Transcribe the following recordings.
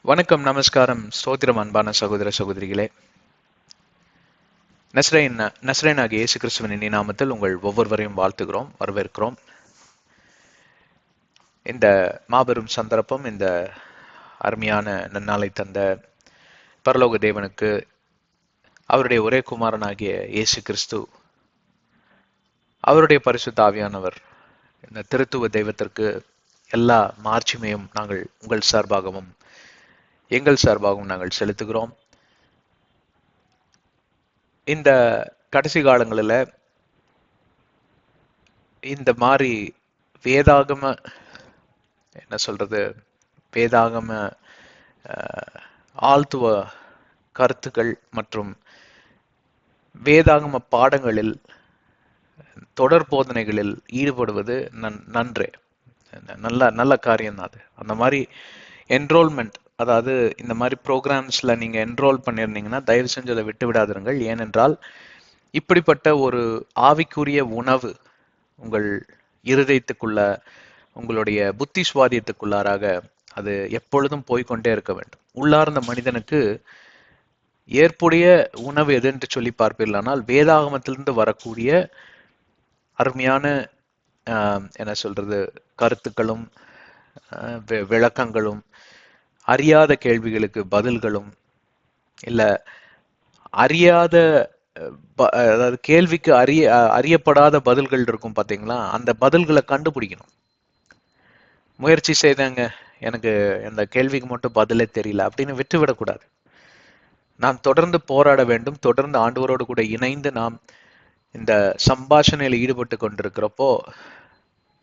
வணக்கம், நமஸ்காரம், ஸ்தோத்திரம் அன்பான சகோதர சகோதரிகளே. நஸ்ரேன் ஆகிய இயேசு கிறிஸ்துவின் இனிய நாமத்தில் உங்கள் ஒவ்வொருவரையும் வாழ்த்துகிறோம், வரவேற்கிறோம். இந்த மாபெரும் சந்தர்ப்பம், இந்த அருமையான நன்னாளை தந்த பரலோக தேவனுக்கு, அவருடைய ஒரே குமாரனாகிய இயேசு கிறிஸ்து, அவருடைய பரிசுத்த ஆவியானவர், இந்த திருத்துவ தெய்வத்திற்கு எல்லா மாட்சிமையும் நாங்கள் உங்கள் சார்பாகவும் எங்கள் சார்பாகவும் நாங்கள் செலுத்துகிறோம். இந்த கடைசி காலங்களில் இந்த மாதிரி வேதாகம வேதாகம ஆழ்த்துவ கருத்துக்கள் மற்றும் வேதாகம பாடங்களில், தொடர் போதனைகளில் ஈடுபடுவது நன்றே, நல்ல காரியம் தான் அது. அந்த மாதிரி என்ரோல்மெண்ட், அதாவது இந்த மாதிரி ப்ரோக்ராம்ஸ்ல நீங்க என்ரோல் பண்ணியிருந்தீங்கன்னா தயவு செஞ்சு அதை விட்டு விடாதிருங்கள். ஏனென்றால் இப்படிப்பட்ட ஒரு ஆவிக்குரிய உணவு உங்கள் இருதயத்துக்குள்ள, உங்களுடைய புத்தி சுவாதியத்துக்குள்ளாராக அது எப்பொழுதும் போய்கொண்டே இருக்க வேண்டும். உள்ளார்ந்த மனிதனுக்கு ஏற்புடைய உணவு எது என்று சொல்லி பார்ப்பீர்களானால் வேதாகமத்திலிருந்து வரக்கூடிய அருமையான கருத்துக்களும் விளக்கங்களும், அறியாத கேள்விகளுக்கு பதில்களும், இல்ல அறியாத அதாவது கேள்விக்கு அறியப்படாத பதில்கள் இருக்கும் பாத்தீங்களா, அந்த பதில்களை கண்டுபிடிக்கணும். முயற்சி செய்தாங்க, எனக்கு இந்த கேள்விக்கு மட்டும் பதிலே தெரியல அப்படின்னு விட்டுவிடக்கூடாது. நாம் தொடர்ந்து போராட வேண்டும். தொடர்ந்து ஆண்டவரோடு கூட இணைந்து நாம் இந்த சம்பாஷணையில் ஈடுபட்டு கொண்டிருக்கிறப்போ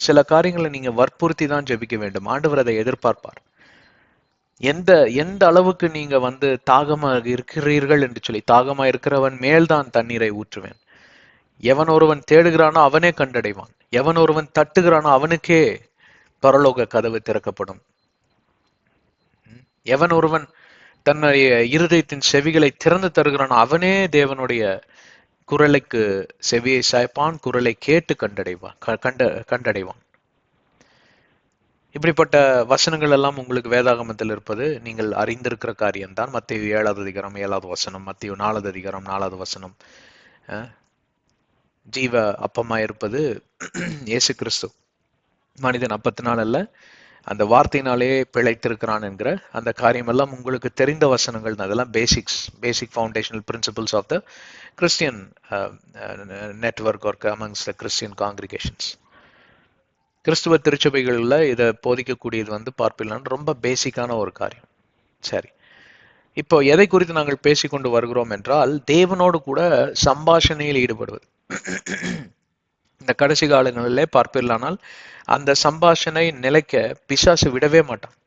சில காரியங்களை நீங்க வற்புறுத்தி தான் ஜெபிக்க வேண்டும். ஆண்டவர் அதை எதிர்பார்ப்பார். எந்த அளவுக்கு நீங்க தாகமாக இருக்கிறீர்கள் என்று சொல்லி, தாகமா இருக்கிறவன் மேல்தான் தண்ணீரை ஊற்றுவேன், எவன் ஒருவன் தேடுகிறானோ அவனே கண்டடைவான், எவன் ஒருவன் தட்டுகிறானோ அவனுக்கே பரலோக கதவு திறக்கப்படும், எவன் ஒருவன் தன்னுடைய இருதயத்தின் செவிகளை திறந்து தருகிறானோ அவனே தேவனுடைய குரலுக்கு செவியை சாய்ப்பான், குரலை கேட்டு கண்டடைவான். இப்படிப்பட்ட வசனங்கள் எல்லாம் உங்களுக்கு வேதாகமத்தில் இருப்பது நீங்கள் அறிந்திருக்கிற காரியம்தான். மத்தேயு 7வது அதிகாரம் 7வது வசனம், மத்தேயு 4வது அதிகாரம் 4வது வசனம். ஜீவ அப்பமா இருப்பது இயேசு கிறிஸ்து. மனிதன் அப்பத்தினால் அல்ல, அந்த வார்த்தையினாலே பிழைத்திருக்கிறான் என்கிற அந்த காரியம் எல்லாம் உங்களுக்கு தெரிந்த வசனங்கள். அதெல்லாம் basic foundational principles of the Christian network are amongst the Christian congregations. கிறிஸ்துவ திருச்சபைகளில் இதை போதிக்கக்கூடியது பார்ப்பிலான்னு ரொம்ப பேசிக்கான ஒரு காரியம். சரி, இப்போ எதை குறித்து நாங்கள் பேசிக்கொண்டு வருகிறோம் என்றால், தேவனோடு கூட சம்பாஷணையில் ஈடுபடுவது. இந்த கடைசி காலங்களிலே பார்ப்பிலானால் அந்த சம்பாஷணை நிலைக்க பிசாசு விடவே மாட்டான்.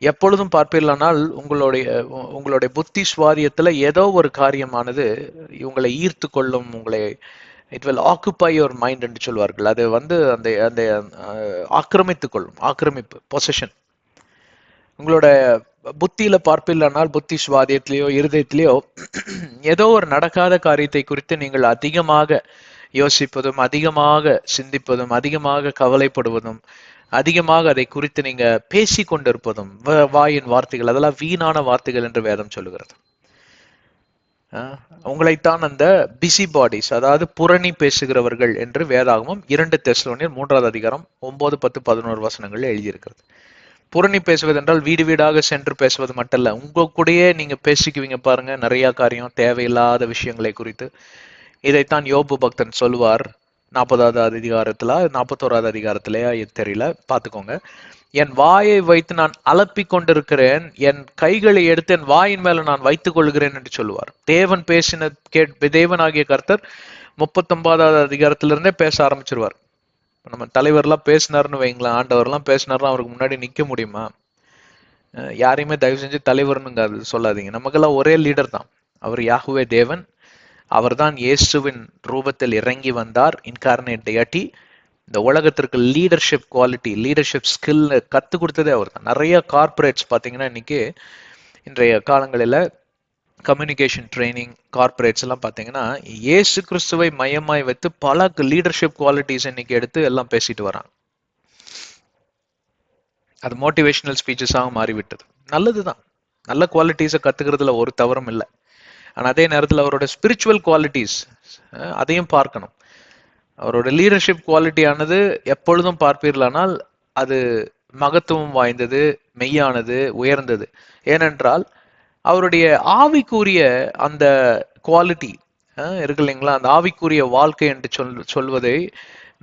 எப்பொழுதும் பார்ப்பீர்களானால் உங்களுடைய புத்தி சுவாதியத்துல ஏதோ ஒரு காரியமானது உங்களை ஈர்த்து கொள்ளும், உங்களை it will occupy your mind என்று சொல்வார்கள். அது அந்த அந்த ஆக்கிரமித்துக் கொள்ளும், ஆக்கிரமிப்பு, பொசஷன். உங்களோட புத்தியில பார்ப்பில்லானால், புத்தி சுவாதியத்திலேயோ இருதயத்திலேயோ ஏதோ ஒரு நடக்காத காரியத்தை குறித்து நீங்கள் அதிகமாக யோசிப்பதும், அதிகமாக சிந்திப்பதும், அதிகமாக கவலைப்படுவதும், அதிகமாக அதை குறித்து நீங்க பேசி கொண்டிருப்பதும், வாயின் வார்த்தைகள், அதெல்லாம் வீணான வார்த்தைகள் என்று வேதம் சொல்லுகிறது. உங்களைத்தான் அந்த பிசி பாடிஸ், அதாவது புரணி பேசுகிறவர்கள் என்று வேதாகமம் 2 தெசலோனியர் 3வது அதிகாரம் 9, 10, 11 வசனங்கள் எழுதியிருக்கிறது. புரணி பேசுவது என்றால் வீடு வீடாக சென்று பேசுவது மட்டுமல்ல, உங்க கூடயே நீங்க பேசிக்குவீங்க பாருங்க, நிறைய காரியம், தேவையில்லாத விஷயங்களை குறித்து. இதைத்தான் யோபு பக்தன் சொல்லுவார் 40வது அதிகாரத்துல, 41வது அதிகாரத்திலேயே தெரியல, பாத்துக்கோங்க. என் வாயை வைத்து நான் அலப்பிக் கொண்டிருக்கிறேன், என் கைகளை எடுத்து என் வாயின் மேல நான் வைத்துக் கொள்கிறேன் என்று சொல்லுவார். தேவன் பேசின தேவனாகிய கர்த்தர் 39வது அதிகாரத்திலிருந்தே பேச ஆரம்பிச்சிருவார். நம்ம தலைவர்லாம் பேசினார்னு வைங்களேன், ஆண்டவர்லாம் பேசினார்னா அவருக்கு முன்னாடி நிக்க முடியுமா? யாரையுமே தயவு செஞ்சு தலைவர்னு சொல்லாதீங்க. நமக்கெல்லாம் ஒரே லீடர் தான், அவர் யாஹுவே தேவன். அவர்தான் இயேசுவின் ரூபத்தில் இறங்கி வந்தார், இன்கார்னேட் டெயாட்டி. இந்த உலகத்திற்கு லீடர்ஷிப் குவாலிட்டி, லீடர்ஷிப் ஸ்கில் கத்து கொடுத்ததே அவர் தான். நிறைய கார்பரேட்ஸ் பார்த்தீங்கன்னா இன்னைக்கு, இன்றைய காலங்களில் கம்யூனிகேஷன் ட்ரைனிங் கார்பரேட்ஸ் எல்லாம் பார்த்தீங்கன்னா இயேசு கிறிஸ்துவை மையமாய் வைத்து பல லீடர்ஷிப் குவாலிட்டிஸ் இன்னைக்கு எடுத்து எல்லாம் பேசிட்டு வராங்க. அது மோட்டிவேஷனல் ஸ்பீச்சஸாக மாறிவிட்டது. நல்லதுதான், நல்ல குவாலிட்டிஸை கத்துக்கிறதுல ஒரு தவறும் இல்லை. ஆனா அதே நேரத்தில் அவரோட ஸ்பிரிச்சுவல் குவாலிட்டிஸ் அதையும் பார்க்கணும். அவரோட லீடர்ஷிப் குவாலிட்டியானது எப்பொழுதும் பார்ப்பீர்களானால் அது மகத்துவம் வாய்ந்தது, மெய்யானது, உயர்ந்தது. ஏனென்றால் அவருடைய ஆவிக்குரிய அந்த குவாலிட்டி இருக்கு இல்லைங்களா, அந்த ஆவிக்குரிய வாழ்க்கை என்று சொல்வதை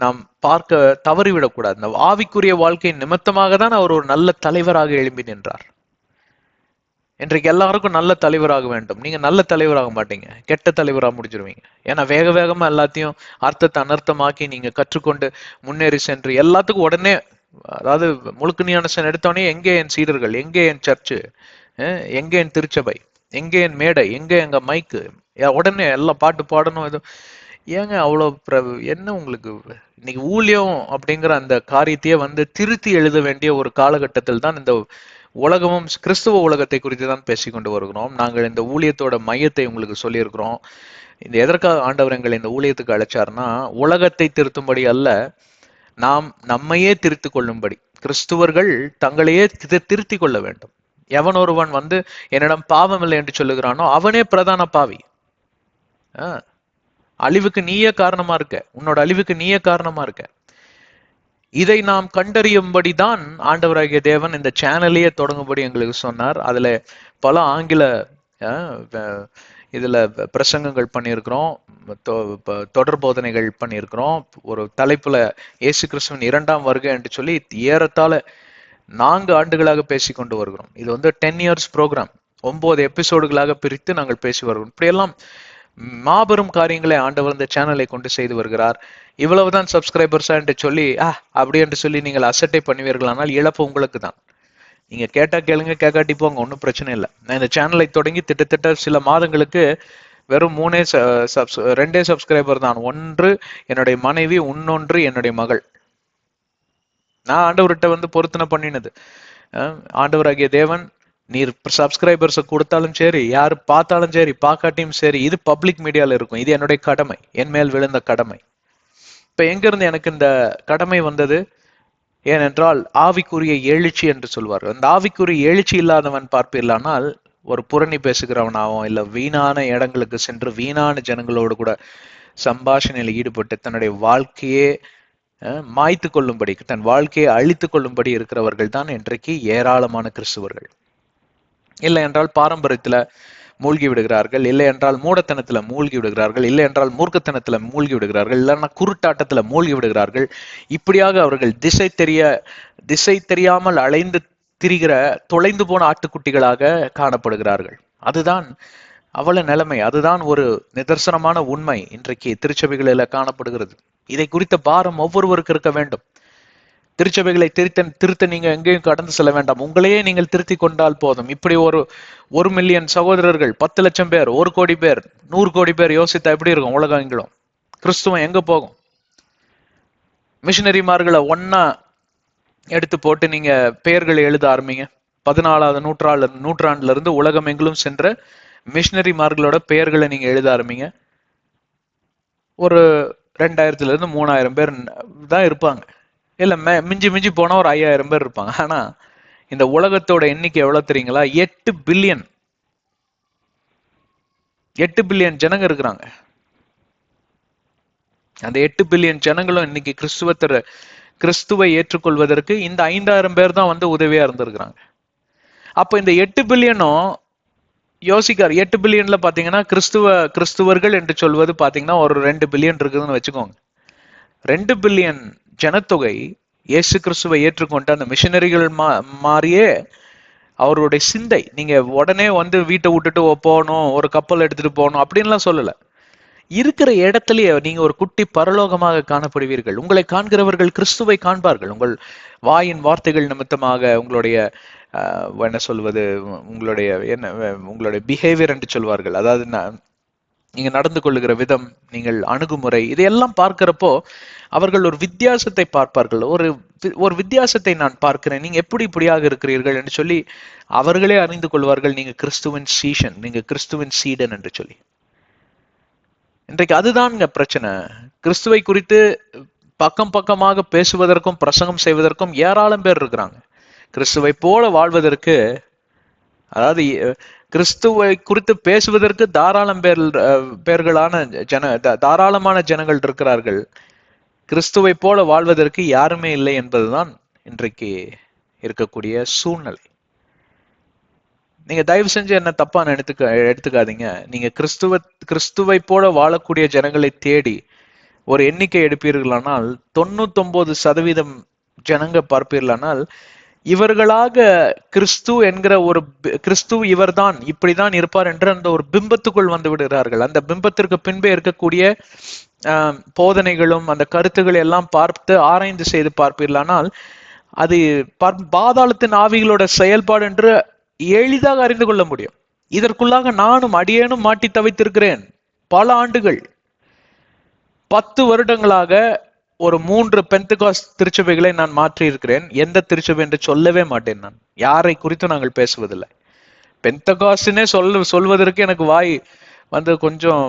நாம் பார்க்க தவறிவிடக்கூடாது. அந்த ஆவிக்குரிய வாழ்க்கை நிமித்தமாக தான் அவர் ஒரு நல்ல தலைவராக எழும்பி நின்றார். இன்றைக்கு எல்லாருக்கும் நல்ல தலைவராக வேண்டும். நீங்க நல்ல தலைவராக மாட்டீங்க, கெட்ட தலைவராக முடிஞ்சிருவீங்க. ஏன்னா வேக வேகமா எல்லாத்தையும் அர்த்தத்தை அனர்த்தமாக்கி நீங்க கற்றுக்கொண்டு முன்னேறி சென்று எல்லாத்துக்கும் உடனே, அதாவது முழுக்க ஞானஸ்நானம் எடுத்தோடனே எங்கே என் சீடர்கள், எங்கே என் சர்ச்சு, எங்கே என் திருச்சபை, எங்கே என் மேடை, எங்கே எங்க மைக்கு, உடனே எல்லாம் பாட்டு பாடணும். இது ஏங்க அவ்வளோ என்ன உங்களுக்கு இன்னைக்கு ஊழியம் அப்படிங்கிற அந்த காரியத்தையே திருத்தி எழுத வேண்டிய ஒரு காலகட்டத்தில் தான் இந்த உலகமும், கிறிஸ்துவ உலகத்தை குறித்து தான் பேசிக்கொண்டு வருகிறோம். நாங்கள் இந்த ஊழியத்தோட மையத்தை உங்களுக்கு சொல்லியிருக்கிறோம். இந்த எதற்காக ஆண்டவர் எங்களை இந்த ஊழியத்துக்கு அழைச்சார்னா, உலகத்தை திருத்தும்படி அல்ல, நாம் நம்மையே திருத்தி கொள்ளும்படி. கிறிஸ்துவர்கள் தங்களையே திருத்தி கொள்ள வேண்டும். எவன் ஒருவன் என்னிடம் பாவம் இல்லை என்று சொல்லுகிறானோ அவனே பிரதான பாவி. அழிவுக்கு நீயே காரணமா இருக்க, உன்னோட அழிவுக்கு நீயே காரணமா இருக்க. இதை நாம் கண்டறியும்படி தான் ஆண்டவராகிய தேவன் இந்த சேனலையே தொடங்கும்படி எங்களுக்கு சொன்னார். அதுல பல ஆங்கில இதுல பிரசங்கங்கள் பண்ணியிருக்கிறோம், தொடர் போதனைகள் பண்ணியிருக்கிறோம். ஒரு தலைப்புல இயேசு கிறிஸ்துவின் 2ஆம் வருகை என்று சொல்லி ஏறத்தாழ 4 ஆண்டுகளாக பேசிக்கொண்டு வருகிறோம். இது 10 இயர்ஸ் ப்ரோக்ராம், 9 எபிசோடுகளாக பிரித்து நாங்கள் பேசி வருகிறோம். இப்படியெல்லாம் மாபெரும் காரியங்களை ஆண்டவர் இந்த சேனலை கொண்டு செய்து வருகிறார். இவ்வளவுதான் சப்ஸ்கிரைபர்ஸா என்று சொல்லி அப்படி என்று சொல்லி நீங்கள் அசட்டை பண்ணுவீர்களானால் இழப்பு உங்களுக்கு தான். நீங்க கேட்டா கேளுங்க, கேட்காட்டி போங்க, ஒன்றும் பிரச்சனை இல்லை. நான் இந்த சேனலை தொடங்கி திட்டத்தட்ட சில மாதங்களுக்கு வெறும் 2 சப்ஸ்கிரைபர் தான். ஒன்று என்னுடைய மனைவி, இன்னொன்று என்னுடைய மகள். நான் ஆண்டவர்கிட்ட பொருத்தனை பண்ணினது, ஆண்டவராகிய தேவன் நீர் சப்ஸ்கிரைபர்ஸை கொடுத்தாலும் சரி, யாரு பார்த்தாலும் சரி, பார்க்காட்டியும் சரி, இது பப்ளிக் மீடியால இருக்கும், இது என்னுடைய கடமை, என் மேல் விழுந்த கடமை. இப்ப எங்க இருந்து எனக்கு இந்த கடமை வந்தது? ஏனென்றால் ஆவிக்குரிய எழுச்சி என்று சொல்வார்கள். அந்த ஆவிக்குரிய எழுச்சி இல்லாதவன் பார்ப்பீர்களானால் ஒரு புரணி பேசுகிறவனாகவும், இல்ல வீணான இடங்களுக்கு சென்று வீணான ஜனங்களோடு கூட சம்பாஷணையில் ஈடுபட்டு தன்னுடைய வாழ்க்கையே மாய்த்து கொள்ளும்படி, தன் வாழ்க்கையை அழித்து கொள்ளும்படி இருக்கிறவர்கள் தான் இன்றைக்கு ஏராளமான கிறிஸ்துவர்கள். இல்லை என்றால் பாரம்பரியத்துல மூழ்கி விடுகிறார்கள், இல்லை என்றால் மூடத்தனத்துல மூழ்கி விடுகிறார்கள், இல்லை என்றால் மூர்க்கத்தனத்துல மூழ்கி விடுகிறார்கள், இல்லைன்னா குருட்டாட்டத்துல மூழ்கி விடுகிறார்கள். இப்படியாக அவர்கள் திசை தெரியாமல் அலைந்து திரிகிற தொலைந்து போன ஆட்டுக்குட்டிகளாக காணப்படுகிறார்கள். அதுதான் அவள நிலைமை, அதுதான் ஒரு நிதர்சனமான உண்மை இன்றைக்கு திருச்சபைகளில் காணப்படுகிறது. இதை குறித்த பாரம் ஒவ்வொருவருக்கு இருக்க வேண்டும். திருச்சபைகளை திருத்த நீங்க எங்கேயும் கடந்து செல்ல வேண்டாம், உங்களையே நீங்கள் திருத்தி கொண்டால் போதும். இப்படி ஒரு மில்லியன் சகோதரர்கள், 10 லட்சம் பேர், 1 கோடி பேர், 100 கோடி பேர் யோசித்தா எப்படி இருக்கும் உலகம் எங்கிலும்? கிறிஸ்துவம் எங்க போகும்? மிஷினரிமார்களை ஒன்னா எடுத்து போட்டு நீங்க பெயர்களை எழுத ஆரம்பிங்க. 14வது நூற்றாண்டுல இருந்து உலகம் எங்கிலும் சென்ற மிஷினரிமார்களோட பெயர்களை நீங்க எழுத ஆரம்பிங்க. ஒரு 2000 இருந்து 3000 பேர் தான் இருப்பாங்க. இல்ல மிஞ்சி மிஞ்சி போனா ஒரு 5000 பேர் இருப்பாங்க. ஆனா இந்த உலகத்தோட எண்ணிக்கை எவ்வளவு தெரியுங்களா? 8 பில்லியன் ஜனங்க இருக்கிறாங்க. அந்த 8 பில்லியன் ஜனங்களும் இன்னைக்கு கிறிஸ்துவை ஏற்றுக்கொள்வதற்கு இந்த 5000 பேர் தான் உதவியா இருந்திருக்கிறாங்க. அப்ப இந்த 8 பில்லியனும் யோசிக்காரு. 8 பில்லியன்ல பாத்தீங்கன்னா கிறிஸ்துவர்கள் என்று சொல்வது பாத்தீங்கன்னா ஒரு 2 பில்லியன் இருக்குதுன்னு வச்சுக்கோங்க. 2 பில்லியன் ஜனத்தொகை இயேசு கிறிஸ்துவை ஏற்றுக்கொண்டு அந்த மிஷனரிகள் மாறியே அவருடைய சிந்தை. நீங்க உடனே வீட்டை விட்டுட்டு போகணும், ஒரு கப்பல் எடுத்துட்டு போகணும் அப்படின்லாம் சொல்லல. இருக்கிற இடத்துலயே நீங்க ஒரு குட்டி பரலோகமாக காணப்படுவீர்கள். உங்களை காண்கிறவர்கள் கிறிஸ்துவை காண்பார்கள். உங்கள் வாயின் வார்த்தைகள் நிமித்தமாக உங்களுடைய என்ன சொல்வது, உங்களுடைய பிஹேவியர் என்று சொல்வார்கள். அதாவது நீங்க நடந்து கொள்ளுகிற விதம், நீங்கள் அணுகுமுறை, இதையெல்லாம் பார்க்கிறப்போ அவர்கள் ஒரு வித்தியாசத்தை பார்ப்பார்கள். ஒரு வித்தியாசத்தை நான் பார்க்கிறேன், நீங்க எப்படி இப்படியாக இருக்கிறீர்கள் என்று சொல்லி அவர்களே அறிந்து கொள்வார்கள். நீங்க கிறிஸ்துவின் சீஷன், நீங்க கிறிஸ்துவின் சீடன் என்று சொல்லி. இன்றைக்கு அதுதான்ங்க பிரச்சனை. கிறிஸ்துவை குறித்து பக்கமாக பேசுவதற்கும் பிரசங்கம் செய்வதற்கும் ஏராளம் பேர் இருக்கிறாங்க. கிறிஸ்துவை போல வாழ்வதற்கு, அதாவது கிறிஸ்துவை குறித்து பேசுவதற்கு பேர்களான தாராளமான ஜனங்கள் இருக்கிறார்கள். கிறிஸ்துவை போல வாழ்வதற்கு யாருமே இல்லை என்பதுதான் இன்றைக்கு இருக்கக்கூடிய சூழ்நிலை. நீங்க தயவு செஞ்சு என்ன தப்பா எடுத்துக்காதீங்க. நீங்க கிறிஸ்துவை போல வாழக்கூடிய ஜனங்களை தேடி ஒரு எண்ணிக்கை எடுப்பீர்களானால் 99% ஜனங்க பார்ப்பீர்களானால் இவர்களாக கிறிஸ்து என்கிற ஒரு கிறிஸ்து இவர்தான் இப்படிதான் இருப்பார் என்று அந்த ஒரு பிம்பத்துக்குள் வந்து விடுகிறார்கள். அந்த பிம்பத்திற்கு பின்பே இருக்கக்கூடிய போதனைகளும் அந்த கருத்துக்களை எல்லாம் பார்த்து ஆராய்ந்து செய்து பார்ப்பீர்களானால் அது பாதாளத்தின் ஆவிகளோட செயல்பாடு என்று எளிதாக அறிந்து கொள்ள முடியும். இதற்குள்ளாக நானும் அடியேனும் மாட்டி தவித்திருக்கிறேன். பல ஆண்டுகள், 10 வருடங்களாக ஒரு 3 பெந்தெகோஸ்ட் திருச்சபைகளை நான் மாற்றி இருக்கிறேன். எந்த திருச்சபை என்று சொல்லவே மாட்டேன். நான் யாரை குறித்து நாங்கள் பேசுவதில்லை. பெந்தெகோஸ்ட்னே சொல்வதற்கு எனக்கு வாய் வந்து கொஞ்சம்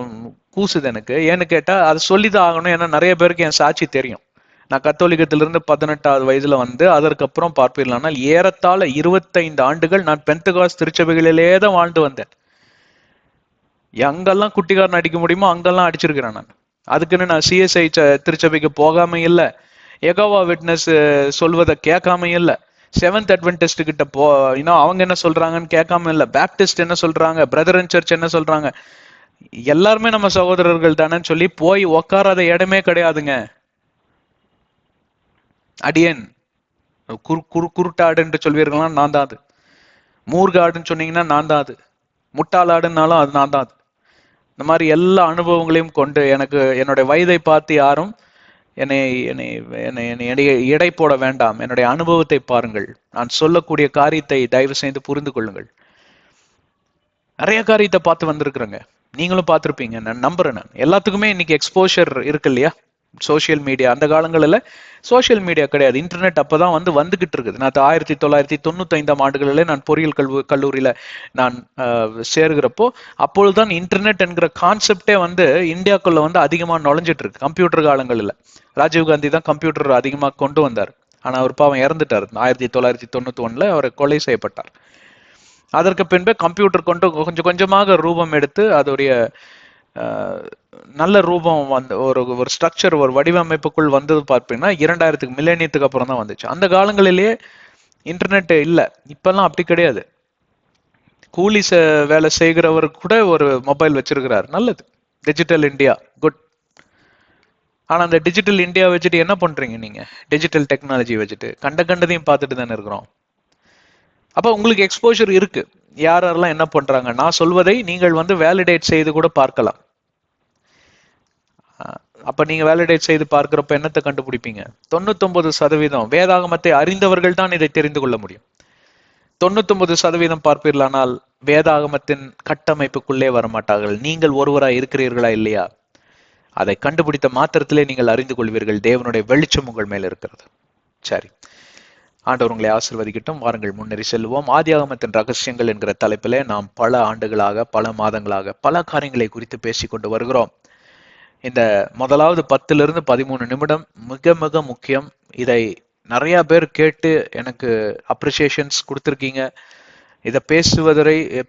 கூசுது எனக்கு. ஏன்னு கேட்டா அது சொல்லிதான் ஆகணும். ஏன்னா நிறைய பேருக்கு என் சாட்சி தெரியும். நான் கத்தோலிக்கத்திலிருந்து 18வது வயதுல வந்து அதற்கப்புறம் பார்ப்பீர்களானா ஏறத்தாழ 25 ஆண்டுகள் நான் பெந்தெகோஸ்ட் திருச்சபைகளிலே தான் வாழ்ந்து வந்தேன். எங்கெல்லாம் குட்டிக்காரன் அடிக்க முடியுமோ அங்கெல்லாம் அடிச்சிருக்கிறேன் நான். அதுக்குன்னு நான் சிஎஸ்ஐ திருச்சபைக்கு போகாம இல்லை, யெகோவா விட்னஸ் சொல்வதை கேட்காம இல்லை, செவன்த் அட்வென்டிஸ்ட் கிட்ட அவங்க என்ன சொல்றாங்கன்னு கேட்காம இல்லை, பேப்டிஸ்ட் என்ன சொல்றாங்க, பிரதரன் சர்ச் என்ன சொல்றாங்க, எல்லாருமே நம்ம சகோதரர்கள் தானே சொல்லி போய் உக்காராத இடமே கிடையாதுங்க. அடியேன் குருட்டாடு என்று சொல்வீர்களா, நான் தான் அது. மூர்காடுன்னு சொன்னீங்கன்னா நான் தான் அது. முட்டாளாடுனாலும் அது நான் தான் அது. இந்த மாதிரி எல்லா அனுபவங்களையும் கொண்டு எனக்கு என்னுடைய வயதை பார்த்து யாரும் என்னை எடை போட வேண்டாம். என்னுடைய அனுபவத்தை பாருங்கள். நான் சொல்லக்கூடிய காரியத்தை தயவு செய்து புரிந்து கொள்ளுங்கள். நிறைய காரியத்தை பார்த்து வந்திருக்கிறேங்க. நீங்களும் பார்த்துருப்பீங்க, நான் நம்புறேன். நான் எல்லாத்துக்குமே இன்னைக்கு எக்ஸ்போஷர் இருக்கு இல்லையா, சோசியல் மீடியா. அந்த காலங்களில் சோசியல் மீடியா கிடையாது, இன்டர்நெட் அப்பதான் வந்துகிட்டு இருக்குது. நான் 1995ஆம் ஆண்டுகளில் நான் பொறியியல் கல்லூரியில நான் சேருகிறப்போ அப்பொழுதுதான் இன்டர்நெட் என்கிற கான்செப்டே வந்து இந்தியாக்குள்ள வந்து அதிகமா நுழைஞ்சிட்டு இருக்கு. கம்ப்யூட்டர் காலங்களில் ராஜீவ்காந்தி தான் கம்ப்யூட்டர் அதிகமாக கொண்டு வந்தார். ஆனா அவர் பாவம் இறந்துட்டார். 1991 அவர் கொலை செய்யப்பட்டார். அதற்கு பின்பே கம்ப்யூட்டர் கொண்டு கொஞ்சம் கொஞ்சமாக ரூபம் எடுத்து அதோடைய நல்ல ரூபம் வந்து ஒரு ஸ்ட்ரக்சர், ஒரு வடிவமைப்புக்குள் வந்தது பார்ப்பீங்கன்னா 2000 மில்லேனியத்துக்கு அப்புறம் தான் வந்துச்சு. அந்த காலங்களிலேயே இன்டர்நெட் இல்லை. இப்பெல்லாம் அப்படி கிடையாது. கூலி வேலை செய்கிறவர் கூட ஒரு மொபைல் வச்சிருக்கிறார். நல்லது, டிஜிட்டல் இந்தியா, குட். ஆனா அந்த டிஜிட்டல் இந்தியா வச்சுட்டு என்ன பண்றீங்க நீங்க? டிஜிட்டல் டெக்னாலஜி வச்சுட்டு கண்டதையும் பார்த்துட்டு தானே இருக்கிறோம். அப்ப உங்களுக்கு எக்ஸ்போஷர் இருக்கு. யாரெல்லாம் என்ன பண்றாங்க, நான் சொல்வதை நீங்கள் வந்து வேலிடேட் செய்து கூட பார்க்கலாம். அப்ப நீங்க வேலிடேட் செய்து பார்க்கிறப்ப என்னத்தை கண்டுபிடிப்பீங்க? 99% வேதாகமத்தை அறிந்தவர்கள் தான் இதை தெரிந்து கொள்ள முடியும். 99% பார்ப்பீர்களானால் வேதாகமத்தின் கட்டமைப்புக்குள்ளே வரமாட்டார்கள். நீங்கள் ஒருவராய் இருக்கிறீர்களா இல்லையா, அதை கண்டுபிடித்த மாத்திரத்திலே நீங்கள் அறிந்து கொள்வீர்கள். தேவனுடைய வெளிச்சம் உங்கள் மேல இருக்கிறது. சரி, ஆண்டவர் உங்களை ஆசீர்வதிக்கட்டும். வாருங்கள் முன்னேறி செல்வோம். ஆதியாகமத்தின் ரகசியங்கள் என்கிற தலைப்பிலே நாம் பல ஆண்டுகளாக, பல மாதங்களாக பல காரியங்களை குறித்து பேசிக்கொண்டு வருகிறோம். இந்த முதலாவது 10 to 13 நிமிடம் மிக மிக முக்கியம். இதை நிறைய பேர் கேட்டு எனக்கு அப்ரிசியேஷன்ஸ் கொடுத்துருக்கீங்க. இதை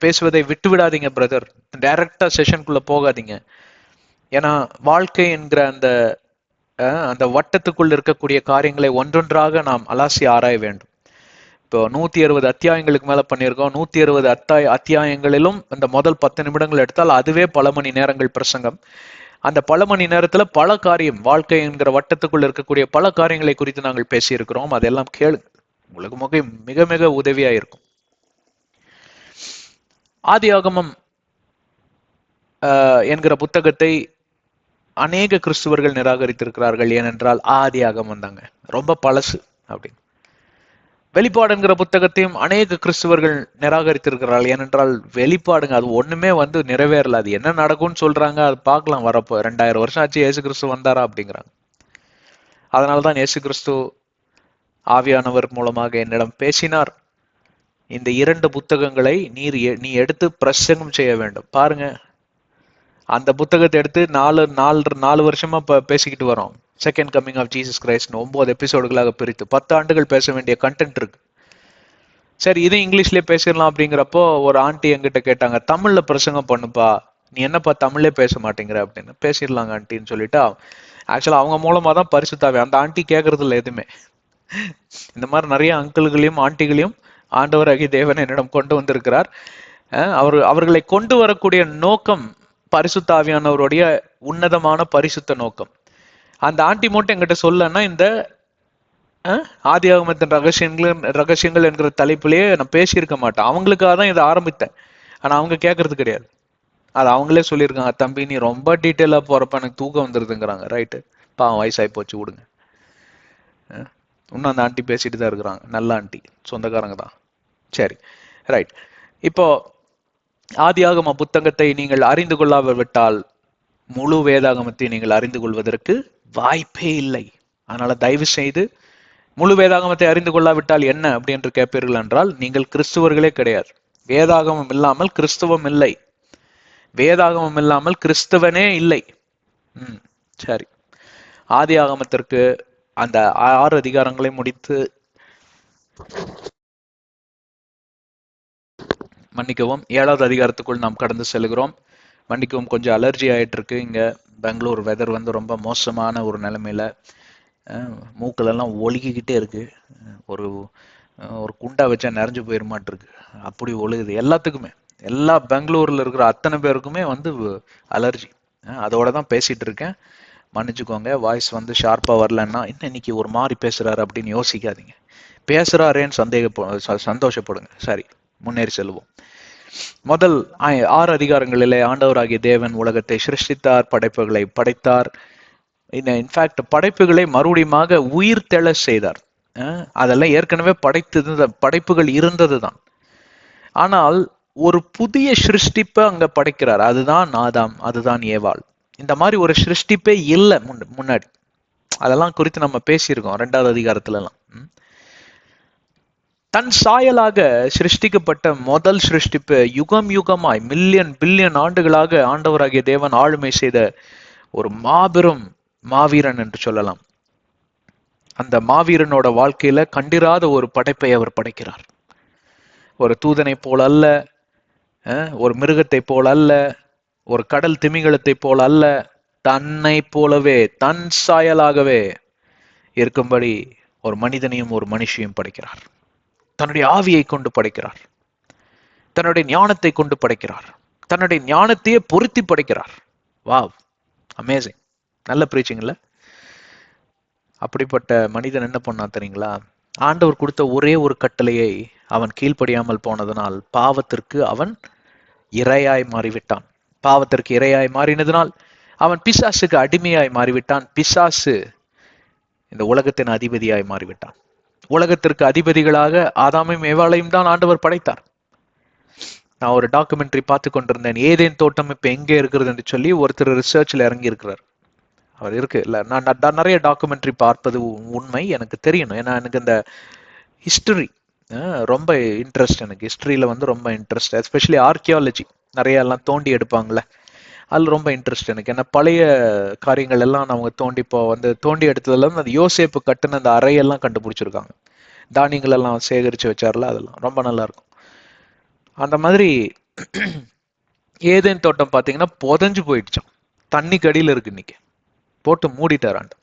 பேசுவதை விட்டு விடாதீங்க பிரதர். டைரக்டா செஷனுக்குள்ள போகாதீங்க. ஏன்னா வாழ்க்கை என்கிற அந்த வட்டத்துக்குள் இருக்கக்கூடிய காரியங்களை ஒன்றொன்றாக நாம் அலாசி ஆராய வேண்டும். இப்போ 160 அத்தியாயங்களுக்கு மேல பண்ணியிருக்கோம். 160 அத்தியாயங்களிலும் அந்த முதல் 10 நிமிடங்கள் எடுத்தால் அதுவே பல மணி நேரங்கள் பிரசங்கம். அந்த பல மணி நேரத்துல பல காரியம், வாழ்க்கை என்கிற வட்டத்துக்குள் இருக்கக்கூடிய பல காரியங்களை குறித்து நாங்கள் பேசியிருக்கிறோம். அதெல்லாம் கேளுங்க, உங்களுக்கு மிக மிக உதவியா இருக்கும். ஆதியாகமம் என்கிற புத்தகத்தை அநேக கிறிஸ்துவர்கள் நிராகரித்திருக்கிறார்கள். ஏனென்றால் ஆதியாகமம் தாங்க ரொம்ப பழசு அப்படின்னு. வெளிப்பாடு என்கிற புத்தகத்தையும் அநேக கிறிஸ்துவர்கள் நிராகரித்திருக்கிறார்கள். ஏனென்றால் வெளிப்பாடுங்க அது ஒண்ணுமே வந்து நிறைவேறல. அது என்ன நடக்கும்னு சொல்றாங்க, அது பார்க்கலாம் வரப்போ. 2000 வருஷம் ஆச்சு இயேசு கிறிஸ்து வந்தாரா அப்படிங்கிறாங்க. அதனால்தான் இயேசு கிறிஸ்து ஆவியானவர் மூலமாக என்னிடம் பேசினார், இந்த 2 புத்தகங்களை நீ எடுத்து பிரசங்கம் செய்ய வேண்டும். பாருங்க, அந்த புத்தகத்தை எடுத்து 4 வருஷமா பேசிக்கிட்டு வரோம். Second coming of Jesus Christ 9 எபிசோடுகளாக பிரித்து 10 ஆண்டுகள் பேச வேண்டிய கண்டென்ட் இருக்கு. சரி இது இங்கிலீஷ்லயே பேசிடலாம் அப்படிங்கிறப்போ ஒரு ஆண்டி என்கிட்ட கேட்டாங்க, தமிழ்ல பிரசங்கம் பண்ணுப்பா, நீ என்னப்பா தமிழ்லே பேச மாட்டேங்கிற அப்படின்னு. பேசிடலாங்க ஆண்டின்னு சொல்லிட்டு ஆக்சுவலா அவங்க மூலமா தான் பரிசுத்தாவே, அந்த ஆண்டி கேட்கறது இல்லை எதுவுமே. இந்த மாதிரி நிறைய அங்கிள்களையும் ஆண்டிகளையும் ஆண்டவராகிய தேவன் என்னிடம் கொண்டு வந்திருக்கிறார். அவர்களை கொண்டு வரக்கூடிய நோக்கம் பரிசுத்தாவியானவருடைய உன்னதமான பரிசுத்த நோக்கம். அந்த ஆண்டி மட்டும் என்கிட்ட சொல்லன்னா இந்த ஆதியாகமத்தின் ரகசியங்கள் என்கிற தலைப்பிலேயே நான் பேசியிருக்க மாட்டேன். அவங்களுக்காக தான் இதை ஆரம்பித்தேன். ஆனா அவங்க கேட்கறது கிடையாது. அது அவங்களே சொல்லியிருக்காங்க, தம்பி நீ ரொம்ப டீட்டெயிலா போறப்ப எனக்கு தூக்கம் வந்துருதுங்கிறாங்க. ரைட்டு, பாவம் வயசாகி போச்சு விடுங்க. இன்னும் அந்த ஆண்டி பேசிட்டு தான் இருக்கிறாங்க, நல்ல ஆண்டி, சொந்தக்காரங்க தான். சரி, ரைட். இப்போ ஆதியாகம புத்தகத்தை நீங்கள் அறிந்து கொள்ளாவிட்டால் முழு வேதாகமத்தை நீங்கள் அறிந்து கொள்வதற்கு வாய்ப்பே இல்லை. அதனால தயவு செய்து முழு வேதாகமத்தை அறிந்து கொள்ளாவிட்டால் என்ன அப்படி என்று கேட்பீர்கள் என்றால் நீங்கள் கிறிஸ்துவர்களே கிடையாது. வேதாகமம் இல்லாமல் கிறிஸ்துவம் இல்லை, வேதாகமம் இல்லாமல் கிறிஸ்துவனே இல்லை. சரி, ஆதி ஆகமத்திற்கு அந்த 6 அதிகாரங்களை முடித்து, மன்னிக்கவும் 7வது அதிகாரத்துக்குள் நாம் கடந்து செல்கிறோம். மன்னிக்கவும், கொஞ்சம் அலர்ஜி ஆயிட்டு இருக்கு. இங்க பெங்களூர் வெதர் வந்து ரொம்ப மோசமான ஒரு நிலைமையில மூக்கிலெல்லாம் ஒழுகிக்கிட்டே இருக்கு. ஒரு ஒரு குண்டா வச்சா நிறைஞ்சு போயிருமாட்டிருக்கு, அப்படி ஒழுகுது எல்லாத்துக்குமே. எல்லா பெங்களூர்ல இருக்கிற அத்தனை பேருக்குமே வந்து அலர்ஜி. அதோட தான் பேசிட்டு இருக்கேன், மன்னிச்சுக்கோங்க. வாய்ஸ் வந்து ஷார்ப்பா வரலன்னா என்ன இன்னைக்கு ஒரு மாதிரி பேசுறாரு அப்படின்னு யோசிக்காதீங்க. பேசுறாரேன்னு சந்தோஷப்படுங்க. சரி, முன்னேறி செல்வோம். முதல் 6 அதிகாரங்களிலே ஆண்டவராகிய தேவன் உலகத்தை சிருஷ்டித்தார், படைப்புகளை படைத்தார். இன்ஃபேக்ட் படைப்புகளை மறுபடியுமாக உயிர் தெள செய்தார். அதெல்லாம் ஏற்கனவே படைப்புகள் இருந்தது தான். ஆனால் ஒரு புதிய சிருஷ்டிப்பை அங்க படைக்கிறார். அதுதான் ஆதாம், அதுதான் ஏவாள். இந்த மாதிரி ஒரு சிருஷ்டிப்பே இல்லை முன்னாடி. அதெல்லாம் குறித்து நம்ம பேசியிருக்கோம் 2வது அதிகாரத்துல எல்லாம். தன் சாயலாக சிருஷ்டிக்கப்பட்ட முதல் சிருஷ்டிப்பு யுகம் யுகமாய் மில்லியன் பில்லியன் ஆண்டுகளாக ஆண்டவராகிய தேவன் ஆளுமை செய்த ஒரு மாபெரும் மாவீரன் என்று சொல்லலாம். அந்த மாவீரனோட வாழ்க்கையில கண்டிராத ஒரு படைப்பை அவர் படைக்கிறார். ஒரு தூதனை போல் அல்ல, ஒரு மிருகத்தை போல் அல்ல, ஒரு கடல் திமிங்கலத்தை போல் அல்ல, தன்னை போலவே தன் சாயலாகவே இருக்கும்படி ஒரு மனிதனையும் ஒரு மனுஷியும் படைக்கிறார். தன்னுடைய ஆவியை கொண்டு படைக்கிறார், தன்னுடைய ஞானத்தை கொண்டு படைக்கிறார், தன்னுடைய ஞானத்தையே பொருத்தி படைக்கிறார். Wow, amazing. நல்ல பிரீச்சிங்ல. அப்படிப்பட்ட மனிதன் என்ன பண்ணா தெரியுங்களா? ஆண்டவர் கொடுத்த ஒரே ஒரு கட்டளையை அவன் கீழ்ப்படியாமல் போனதனால் பாவத்திற்கு அவன் இரையாய் மாறிவிட்டான். பாவத்திற்கு இரையாய் மாறினதனால் அவன் பிசாசுக்கு அடிமையாய் மாறிவிட்டான். பிசாசு இந்த உலகத்தின் அதிபதியாய் மாறிவிட்டான். உலகத்திற்கு அதிபதிகளாக ஆதாமையும் ஏவாளையும் தான் ஆண்டவர் படைத்தார். நான் ஒரு டாக்குமெண்ட்ரி பார்த்து கொண்டிருந்தேன், ஏதேன் தோட்டம் இப்ப எங்க இருக்கிறது என்று சொல்லி ஒருத்தர் ரிசர்ச்ல இறங்கி இருக்கிறார். அவர் இருக்கு இல்ல, நான் நிறைய டாக்குமெண்ட்ரி பார்ப்பது உண்மை, எனக்கு தெரியணும். ஏன்னா எனக்கு இந்த ஹிஸ்டரி ரொம்ப இன்ட்ரெஸ்ட். எனக்கு ஹிஸ்டரியில வந்து ரொம்ப இன்ட்ரெஸ்ட், எஸ்பெஷலி ஆர்கியாலஜி நிறைய எல்லாம் தோண்டி எடுப்பாங்கல்ல, அதில் ரொம்ப இன்ட்ரெஸ்ட் எனக்கு. ஏன்னா பழைய காரியங்கள் எல்லாம் அவங்க தோண்டி எடுத்ததுல அந்த யோசேப்பு கட்டுன அந்த அறையெல்லாம் கண்டுபிடிச்சிருக்காங்க. தானியங்கள் எல்லாம் சேகரித்து வச்சார்ல, அதெல்லாம் ரொம்ப நல்லா இருக்கும். அந்த மாதிரி ஏதேன் தோட்டம் பார்த்தீங்கன்னா புதஞ்சு போயிடுச்சான், தண்ணி கடியில் இருக்கு. இன்னைக்கு போட்டு மூடிட்டாராண்டு.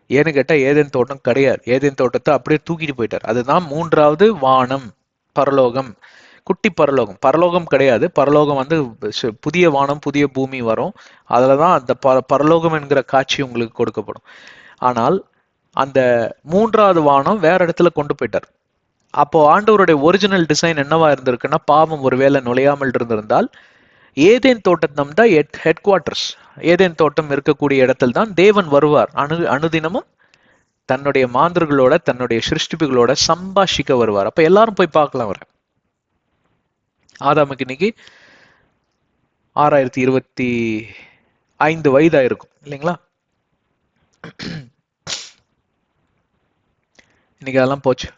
ஏன்னு கேட்டா ஏதேன் தோட்டம் கிடையாது. ஏதேன் தோட்டத்தை அப்படியே தூக்கிட்டு போயிட்டார். அதுதான் 3வது வானம், பரலோகம், குட்டி பரலோகம். பரலோகம் கிடையாது, பரலோகம் வந்து புதிய வானம் புதிய பூமி வரும். அதுலதான் அந்த பரலோகம் என்கிற காட்சி உங்களுக்கு கொடுக்கப்படும். ஆனால் அந்த 3வது வானம் வேற இடத்துல கொண்டு போயிட்டார். அப்போ ஆண்டவருடைய ஒரிஜினல் டிசைன் என்னவா இருந்திருக்குன்னா, பாவம் ஒருவேளை நுழையாமல் இருந்திருந்தால் ஏதேன் தோட்டம் தான் ஹெட் குவார்டர்ஸ். ஏதேன் தோட்டம் இருக்கக்கூடிய இடத்தில் தான் தேவன் வருவார். அனுதினமும் தன்னுடைய மாந்தர்களோட தன்னுடைய சிருஷ்டிப்புகளோட சம்பாஷிக்க வருவார். அப்ப எல்லாரும் போய் பார்க்கலாம். வர ஆதாமுக்கு இன்னைக்கு 6025 வயதா இருக்கும் இல்லைங்களா? இன்னைக்கு அதெல்லாம் போச்சு.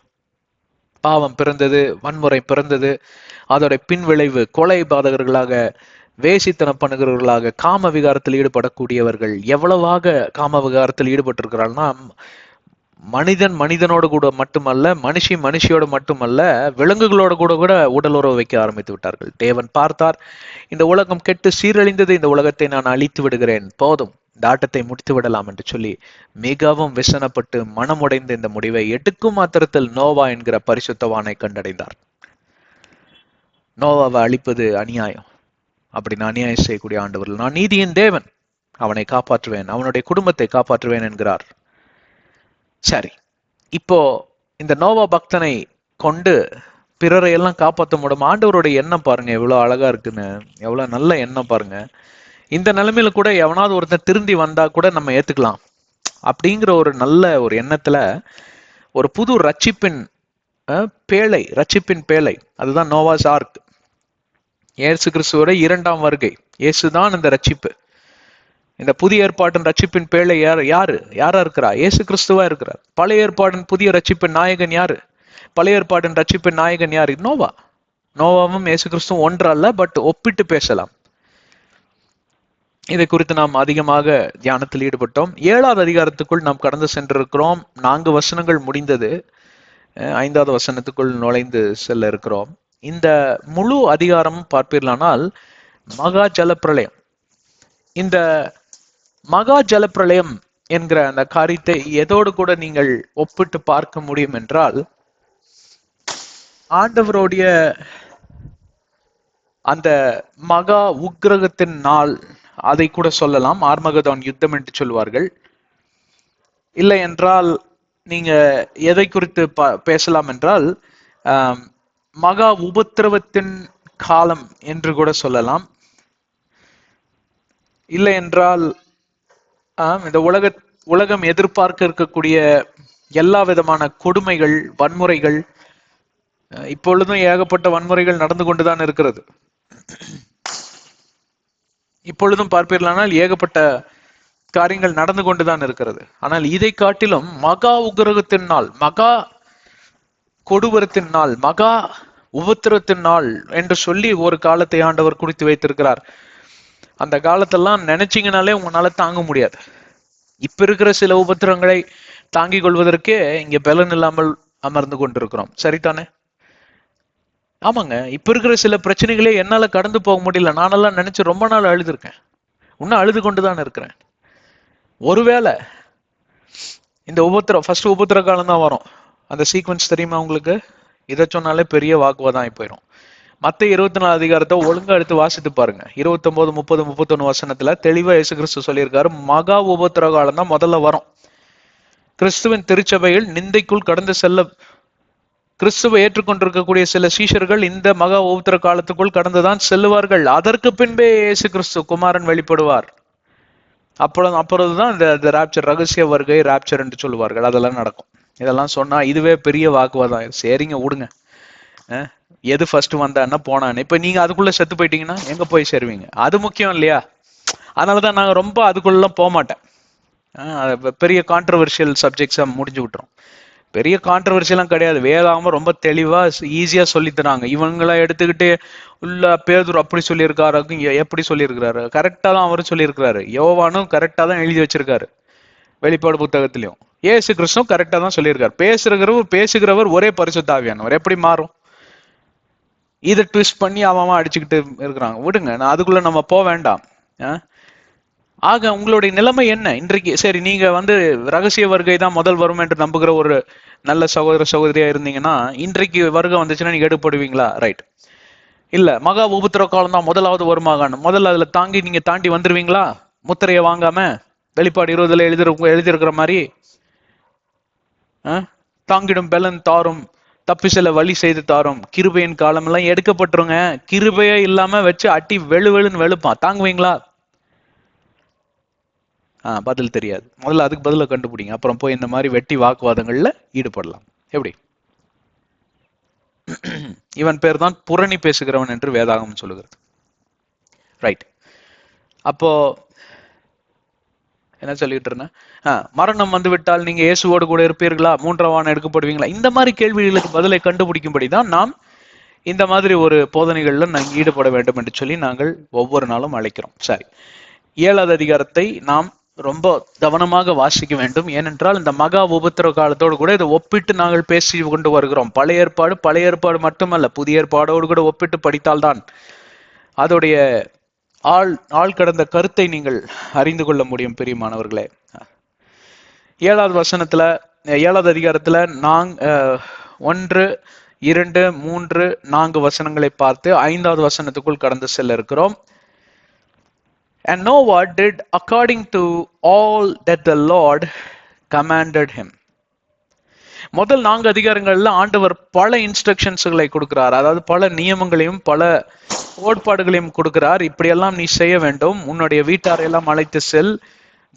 பாவம் பிறந்தது, வன்முறை பிறந்தது, அதோட பின் விளைவு கொலை பாதகர்களாக, வேசித்தனம் பண்ணுகிறவர்களாக, காம விகாரத்தில் ஈடுபடக்கூடியவர்கள் எவ்வளவாக காம விகாரத்தில் ஈடுபட்டிருக்கிறாள்னா மனிதன் மனிதனோடு கூட மட்டுமல்ல, மனுஷி மனுஷியோடு மட்டுமல்ல, விலங்குகளோடு கூட கூட உடலுறவு வைக்க ஆரம்பித்து விட்டார்கள். தேவன் பார்த்தார், இந்த உலகம் கெட்டு சீரழிந்தது, இந்த உலகத்தை நான் அழித்து விடுகிறேன், போதும், இந்த ஆட்டத்தை முடித்து விடலாம் என்று சொல்லி மிகவும் விசனப்பட்டு மனமுடைந்த இந்த முடிவை எடுக்கும் மாத்திரத்தில் நோவா என்கிற பரிசுத்தவானை கண்டடைந்தார். நோவாவை அழிப்பது அநியாயம், அப்படி நான் அநியாயம் செய்யக்கூடிய ஆண்டவர்கள், நான் நீதியின் தேவன், அவனை காப்பாற்றுவேன், அவனுடைய குடும்பத்தை காப்பாற்றுவேன் என்கிறார். சரி, இப்போ இந்த நோவா பக்தனை கொண்டு பிறரை எல்லாம் காப்பாற்ற முடியும். ஆண்டவருடைய எண்ணம் பாருங்க எவ்வளவு அழகா இருக்குன்னு, எவ்வளவு நல்ல எண்ணம் பாருங்க. இந்த நிலைமையில கூட எவனாவது ஒருத்தன் திருந்தி வந்தா கூட நம்ம ஏத்துக்கலாம் அப்படிங்கிற ஒரு நல்ல ஒரு எண்ணத்துல ஒரு புது ரட்சிப்பின் பேழை, அதுதான் நோவாஸ் ஆர்க். இயேசு கிறிஸ்துவோட இரண்டாம் வருகை, இயேசுதான் இந்த ரட்சிப்பு. இந்த புதிய ஏற்பாட்டின் ரட்சிப்பின் பேழை யாரா இருக்கிறா? இயேசு கிறிஸ்துவா இருக்கிறார். பழைய ஏற்பாட்டின் புதிய ரட்சிப்பின் நாயகன் யாரு? பழைய ஏற்பாட்டின் ரட்சிப்பின் நாயகன் யாரு? நோவாவும் இயேசு கிறிஸ்துவும் ஒன்று அல்ல, பட் ஒப்பிட்டு பேசலாம். இதை குறித்து நாம் அதிகமாக தியானத்தில் ஈடுபட்டோம். 7வது அதிகாரத்துக்குள் நாம் கடந்து சென்றிருக்கிறோம். 4 வசனங்கள் முடிந்தது. 5வது வசனத்துக்குள் நுழைந்து செல்ல இருக்கிறோம். இந்த முழு அதிகாரமும் பார்ப்பீர்களானால் மகா ஜலப்பிரளயம். இந்த மகா ஜலப்பிரளயம் என்கிற அந்த காரியத்தை எதோடு கூட நீங்கள் ஒப்பிட்டு பார்க்க முடியும் என்றால், ஆண்டவருடைய அந்த மகா உக்கிரகத்தின் நாள், அதை கூட சொல்லலாம். ஆர்மகதோன் யுத்தம் என்று சொல்வார்கள். இல்லை என்றால் நீங்க எதை குறித்து பேசலாம் என்றால் மகா உபத்திரவத்தின் காலம் என்று கூட சொல்லலாம். இல்லை என்றால் இந்த உலகம் எதிர்பார்க்க இருக்கக்கூடிய எல்லா விதமான கொடுமைகள், வன்முறைகள், இப்பொழுதும் ஏகப்பட்ட வன்முறைகள் நடந்து கொண்டுதான் இருக்கிறது. இப்பொழுதும் பார்ப்பீர்களானால் ஏகப்பட்ட காரியங்கள் நடந்து கொண்டுதான் இருக்கிறது. ஆனால் இதை காட்டிலும் மகா உக்கிரகத்தின் நாள், மகா கொடூரத்தின் நாள், மகா உபத்திரத்தின் நாள் என்று சொல்லி ஒரு காலத்தை ஆண்டவர் குறித்து வைத்திருக்கிறார். அந்த காலத்தெல்லாம் நினைச்சீங்கனாலே உங்களால தாங்க முடியாது. இப்ப இருக்கிற சில உபத்திரங்களை தாங்கிக் கொள்வதற்கே இங்க பலன் இல்லாமல் அமர்ந்து கொண்டிருக்கிறோம். சரிதானே? ஆமாங்க, இப்ப இருக்கிற சில பிரச்சனைகளே என்னால கடந்து போக முடியல. நானெல்லாம் நினைச்சு ரொம்ப நாள் அழுதுருக்கேன், இன்னும் அழுது கொண்டுதான் இருக்கிறேன். ஒருவேளை இந்த ஃபர்ஸ்ட் உபத்திர காலம் தான் வரும். அந்த சீக்வன்ஸ் தெரியுமா உங்களுக்கு? இதை சொன்னாலே பெரிய வாக்குவாதம் போயிடும். மத்த 24 அதிகாரத்தை ஒழுங்கா எடுத்து வாசித்து பாருங்க. 29, 30, 31 வசனத்துல தெளிவா இயேசு கிறிஸ்து சொல்லியிருக்காரு, மகா உபத்திர காலம் தான் முதல்ல வரும். கிறிஸ்துவின் திருச்சபையில் நிந்தைக்குள் கடந்து செல்ல கிறிஸ்துவை ஏற்றுக்கொண்டிருக்கக்கூடிய சில சீஷர்கள் இந்த மகா உபத்திர காலத்துக்குள் கடந்துதான் செல்லுவார்கள். அதற்கு பின்பே இயேசு கிறிஸ்து குமாரன் வெளிப்படுவார். அப்பொழுதுதான் இந்த ராப்சர், ரகசிய வருகை, ராப்சர் என்று சொல்லுவார்கள். அதெல்லாம் நடக்கும். இதெல்லாம் சொன்னா இதுவே பெரிய வாக்குவாதம். சரிங்க, விடுங்க. எது ஃபர்ஸ்ட் வந்தான்னா போனான்னு. இப்ப நீங்க அதுக்குள்ள செத்து போயிட்டீங்கன்னா எங்க போய் சேருவீங்க? அது முக்கியம் இல்லையா? அதனாலதான் நாங்க ரொம்ப அதுக்குள்ளலாம் போக மாட்டேன். பெரிய கான்ட்ரவர்ஷியல் சப்ஜெக்ட்ஸா முடிஞ்சு விட்டுரும். பெரிய கான்ட்ரவர்ஷியெல்லாம் கிடையாது. வேதாகமம் ரொம்ப தெளிவா ஈஸியா சொல்லி தராங்க. இவங்கள எடுத்துக்கிட்டு உள்ள பேதுரு அப்படி சொல்லியிருக்காரு, எப்படி சொல்லியிருக்கிறாரு, கரெக்டா தான் அவரும் சொல்லியிருக்கிறாரு. யோவானும் கரெக்டா தான் எழுதி வச்சிருக்காரு வெளிப்பாடு புத்தகத்திலையும். இயேசு கிறிஸ்துவும் கரெக்டா தான் சொல்லியிருக்காரு. பேசுகிறவர் ஒரே பரிசுத்த ஆவியானவர். எப்படி மாறும்? இதை ட்விஸ்ட் பண்ணி அவன் அடிச்சுக்கிட்டு இருக்கிறாங்க. விடுங்க, நான் அதுக்குள்ள நம்ம போக வேண்டாம். ஆக உங்களுடைய நிலைமை என்ன இன்றைக்கு? சரி, நீங்க ரகசிய வருகை தான் முதல் வரும் என்று நம்புகிற ஒரு நல்ல சகோதர சகோதரியா இருந்தீங்கன்னா, இன்றைக்கு வருகை வந்துச்சுன்னா நீங்க எடுப்படுவீங்களா? ரைட். இல்ல, மகா உபத்திர காலம் தான் முதலாவது வருமாகான்னு முதல்ல அதுல நீங்க தாண்டி வந்துருவீங்களா? முத்திரையை வாங்காம வெளிப்பாடு 20 எழுதியிருக்கிற மாதிரி தாங்கிடும் பெலன் தாரும், தப்பி செல்ல வழி செய்து தாரும், கிருபையின் காலம் எல்லாம் எடுக்கப்பட்டுருங்க. கிருபையே இல்லாம வச்சு அட்டி வெளுன்னு வெளுப்பான். தாங்குவீங்களா? பதில் தெரியாது. முதல்ல அதுக்கு பதில கண்டுபிடிங்க. அப்புறம் போய் இந்த மாதிரி வெட்டி வாக்குவாதங்கள்ல ஈடுபடலாம். எப்படி? இவன் பேர் தான் புரணி பேசுகிறவன் என்று வேதாகமம் சொல்லுகிறது. ரைட். அப்போ என்ன சொல்லிட்டு இருந்தேன்? மரணம் வந்து விட்டால் நீங்க இயேசுவோடு கூட இருப்பீர்களா? 3ஆம் வானம் எடுக்கப்படுவீங்களா? இந்த மாதிரி கேள்விகளுக்கு பதிலை கண்டுபிடிக்கும்படிதான் நாம் இந்த மாதிரி ஒரு போதனைகள்ல ஈடுபட வேண்டும் என்று சொல்லி நாங்கள் ஒவ்வொரு நாளும் அழைக்கிறோம். சரி, 7வது அதிகாரத்தை நாம் ரொம்ப கவனமாக வாசிக்க வேண்டும். ஏனென்றால் இந்த மகா உபத்திரவ காலத்தோடு கூட இதை ஒப்பிட்டு நாங்கள் பேசி கொண்டு வருகிறோம். பழைய ஏற்பாடு மட்டுமல்ல, புதிய ஏற்பாடோடு கூட ஒப்பிட்டு படித்தால்தான் அதோடைய ஆள் கடந்த கருத்தை நீங்கள் அறிந்து கொள்ள முடியும். பிரியமானவர்களே, 7வது அதிகாரத்துல 1, 2, 3, 4 வசனங்களை பார்த்து 5வது வசனத்துக்குள் கடந்து செல்ல இருக்கிறோம். And Noah did according to all that the Lord commanded him. முதல் 4 அதிகாரங்கள்ல ஆண்டவர் பல இன்ஸ்ட்ரக்ஷன்ஸ்களை கொடுக்கிறார். அதாவது பல நியமங்களையும் பல கோட்பாடுகளையும் கொடுக்கிறார். இப்படியெல்லாம் நீ செய்ய வேண்டும், உன்னுடைய வீட்டாரையெல்லாம் அழைத்து செல்,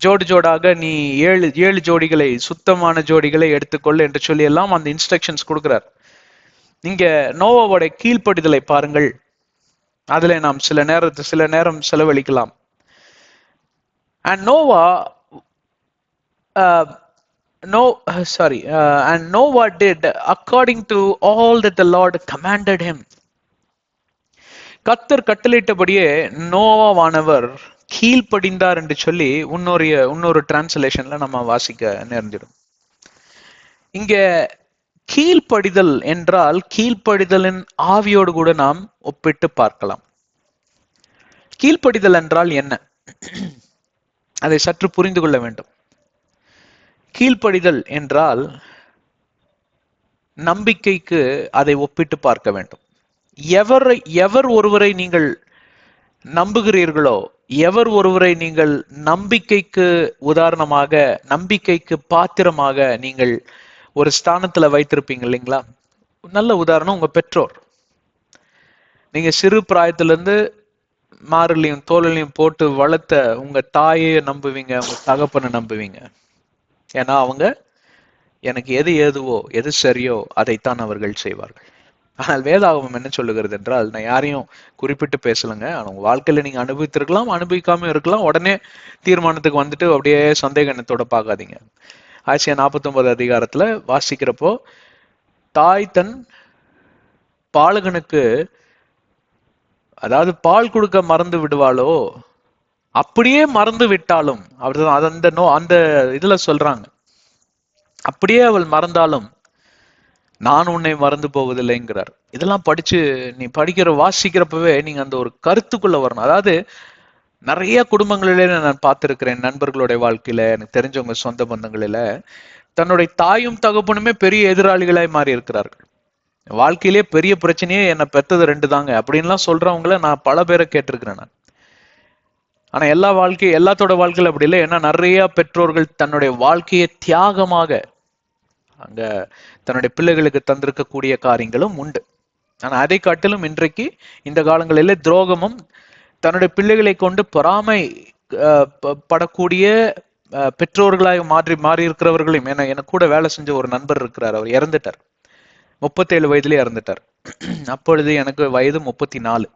ஜோடாக நீ 7 ஜோடிகளை, சுத்தமான ஜோடிகளை எடுத்துக்கொள் என்று சொல்லி எல்லாம் அந்த இன்ஸ்ட்ரக்ஷன்ஸ் கொடுக்கிறார். நீங்க நோவாவோட கீழ்ப்படிதலை பாருங்கள். அதுல நாம் சில நேரம் செலவழிக்கலாம். And Noah did according to all that the Lord commanded him. கர்த்தர் கட்டளையிட்டபடியே நோவாவானவர் கீழ்ப்படிந்தார் என்று சொல்லி இன்னொரு டிரான்ஸ்லேஷன்ல நம்ம வாசிக்க நேர்ந்திடும். இங்க கீழ்ப்படிதல் என்றால் கீழ்ப்படிதலின் ஆவியோடு கூட நாம் ஒப்பிட்டு பார்க்கலாம். கீழ்ப்படிதல் என்றால் என்ன? அதை சற்று புரிந்து கொள்ள வேண்டும். கீழ்ப்படிதல் என்றால் நம்பிக்கைக்கு அதை ஒப்பிட்டு பார்க்க வேண்டும். எவர் ஒருவரை நீங்கள் நம்புகிறீர்களோ, எவர் ஒருவரை நீங்கள் நம்பிக்கைக்கு உதாரணமாக, நம்பிக்கைக்கு பாத்திரமாக நீங்கள் ஒரு ஸ்தானத்துல வைத்திருப்பீங்க இல்லைங்களா? நல்ல உதாரணம் உங்க பெற்றோர். நீங்க சிறு பிராயத்திலிருந்து மாறுலையும் தோலையும் போட்டு வளர்த்த உங்க தாயை நம்புவீங்க, உங்க தகப்பனை நம்புவீங்க. ஏன்னா அவங்க எனக்கு எது ஏதுவோ, எது சரியோ அதைத்தான் அவர்கள் செய்வார்கள். ஆனால் வேதாகமம் என்ன சொல்லுகிறது என்றால், நான் யாரையும் குறிப்பிட்டு பேசலைங்க, ஆனால் உங்க வாழ்க்கையில நீங்க அனுபவித்திருக்கலாம், அனுபவிக்காம இருக்கலாம். உடனே தீர்மானத்துக்கு வந்துட்டு அப்படியே சந்தேக எண்ணத்தோட பார்க்காதீங்க. ஆசியா 49 அதிகாரத்துல வாசிக்கிறப்போ, தாய் தன் பாலகனுக்கு, அதாவது பால் கொடுக்க மறந்து விடுவாளோ, அப்படியே மறந்து விட்டாலும், அந்த இதுல சொல்றாங்க, அப்படியே அவள் மறந்தாலும் நான் உன்னை மறந்து போவதில்லைங்கிறார். இதெல்லாம் நீ வாசிக்கிறப்பவே நீங்க அந்த ஒரு கருத்துக்குள்ள வரணும். அதாவது நிறைய குடும்பங்களிலே நான் பார்த்திருக்கிறேன், நண்பர்களுடைய வாழ்க்கையில, எனக்கு தெரிஞ்சவங்க சொந்த பந்தங்களில தன்னுடைய தாயும் தகப்பனுமே பெரிய எதிராளிகளாய் மாறி இருக்கிறார்கள். வாழ்க்கையிலேயே பெரிய பிரச்சனையே என்னை பெத்தது 2 தாங்க அப்படின்லாம் சொல்றவங்கள நான் பல பேரை கேட்டிருக்கிறேன் நான். ஆனா எல்லாத்தோட வாழ்க்கையில அப்படி இல்லை. ஏன்னா நிறைய பெற்றோர்கள் தன்னுடைய வாழ்க்கையை தியாகமாக அங்க தன்னுடைய பிள்ளைகளுக்கு தந்திருக்கக்கூடிய காரியங்களும் உண்டு. ஆனா அதை காட்டிலும் இன்றைக்கு இந்த காலங்களிலே துரோகமும் தன்னுடைய பிள்ளைகளை கொண்டு பொறாமை படக்கூடிய பெற்றோர்களாக மாறி இருக்கிறவர்களையும், எனக்கு கூட வேலை செஞ்ச ஒரு நண்பர் இருக்கிறார், அவர் இறந்துட்டார், 37 வயதிலே இறந்துட்டார். அப்பொழுது எனக்கு வயது 34.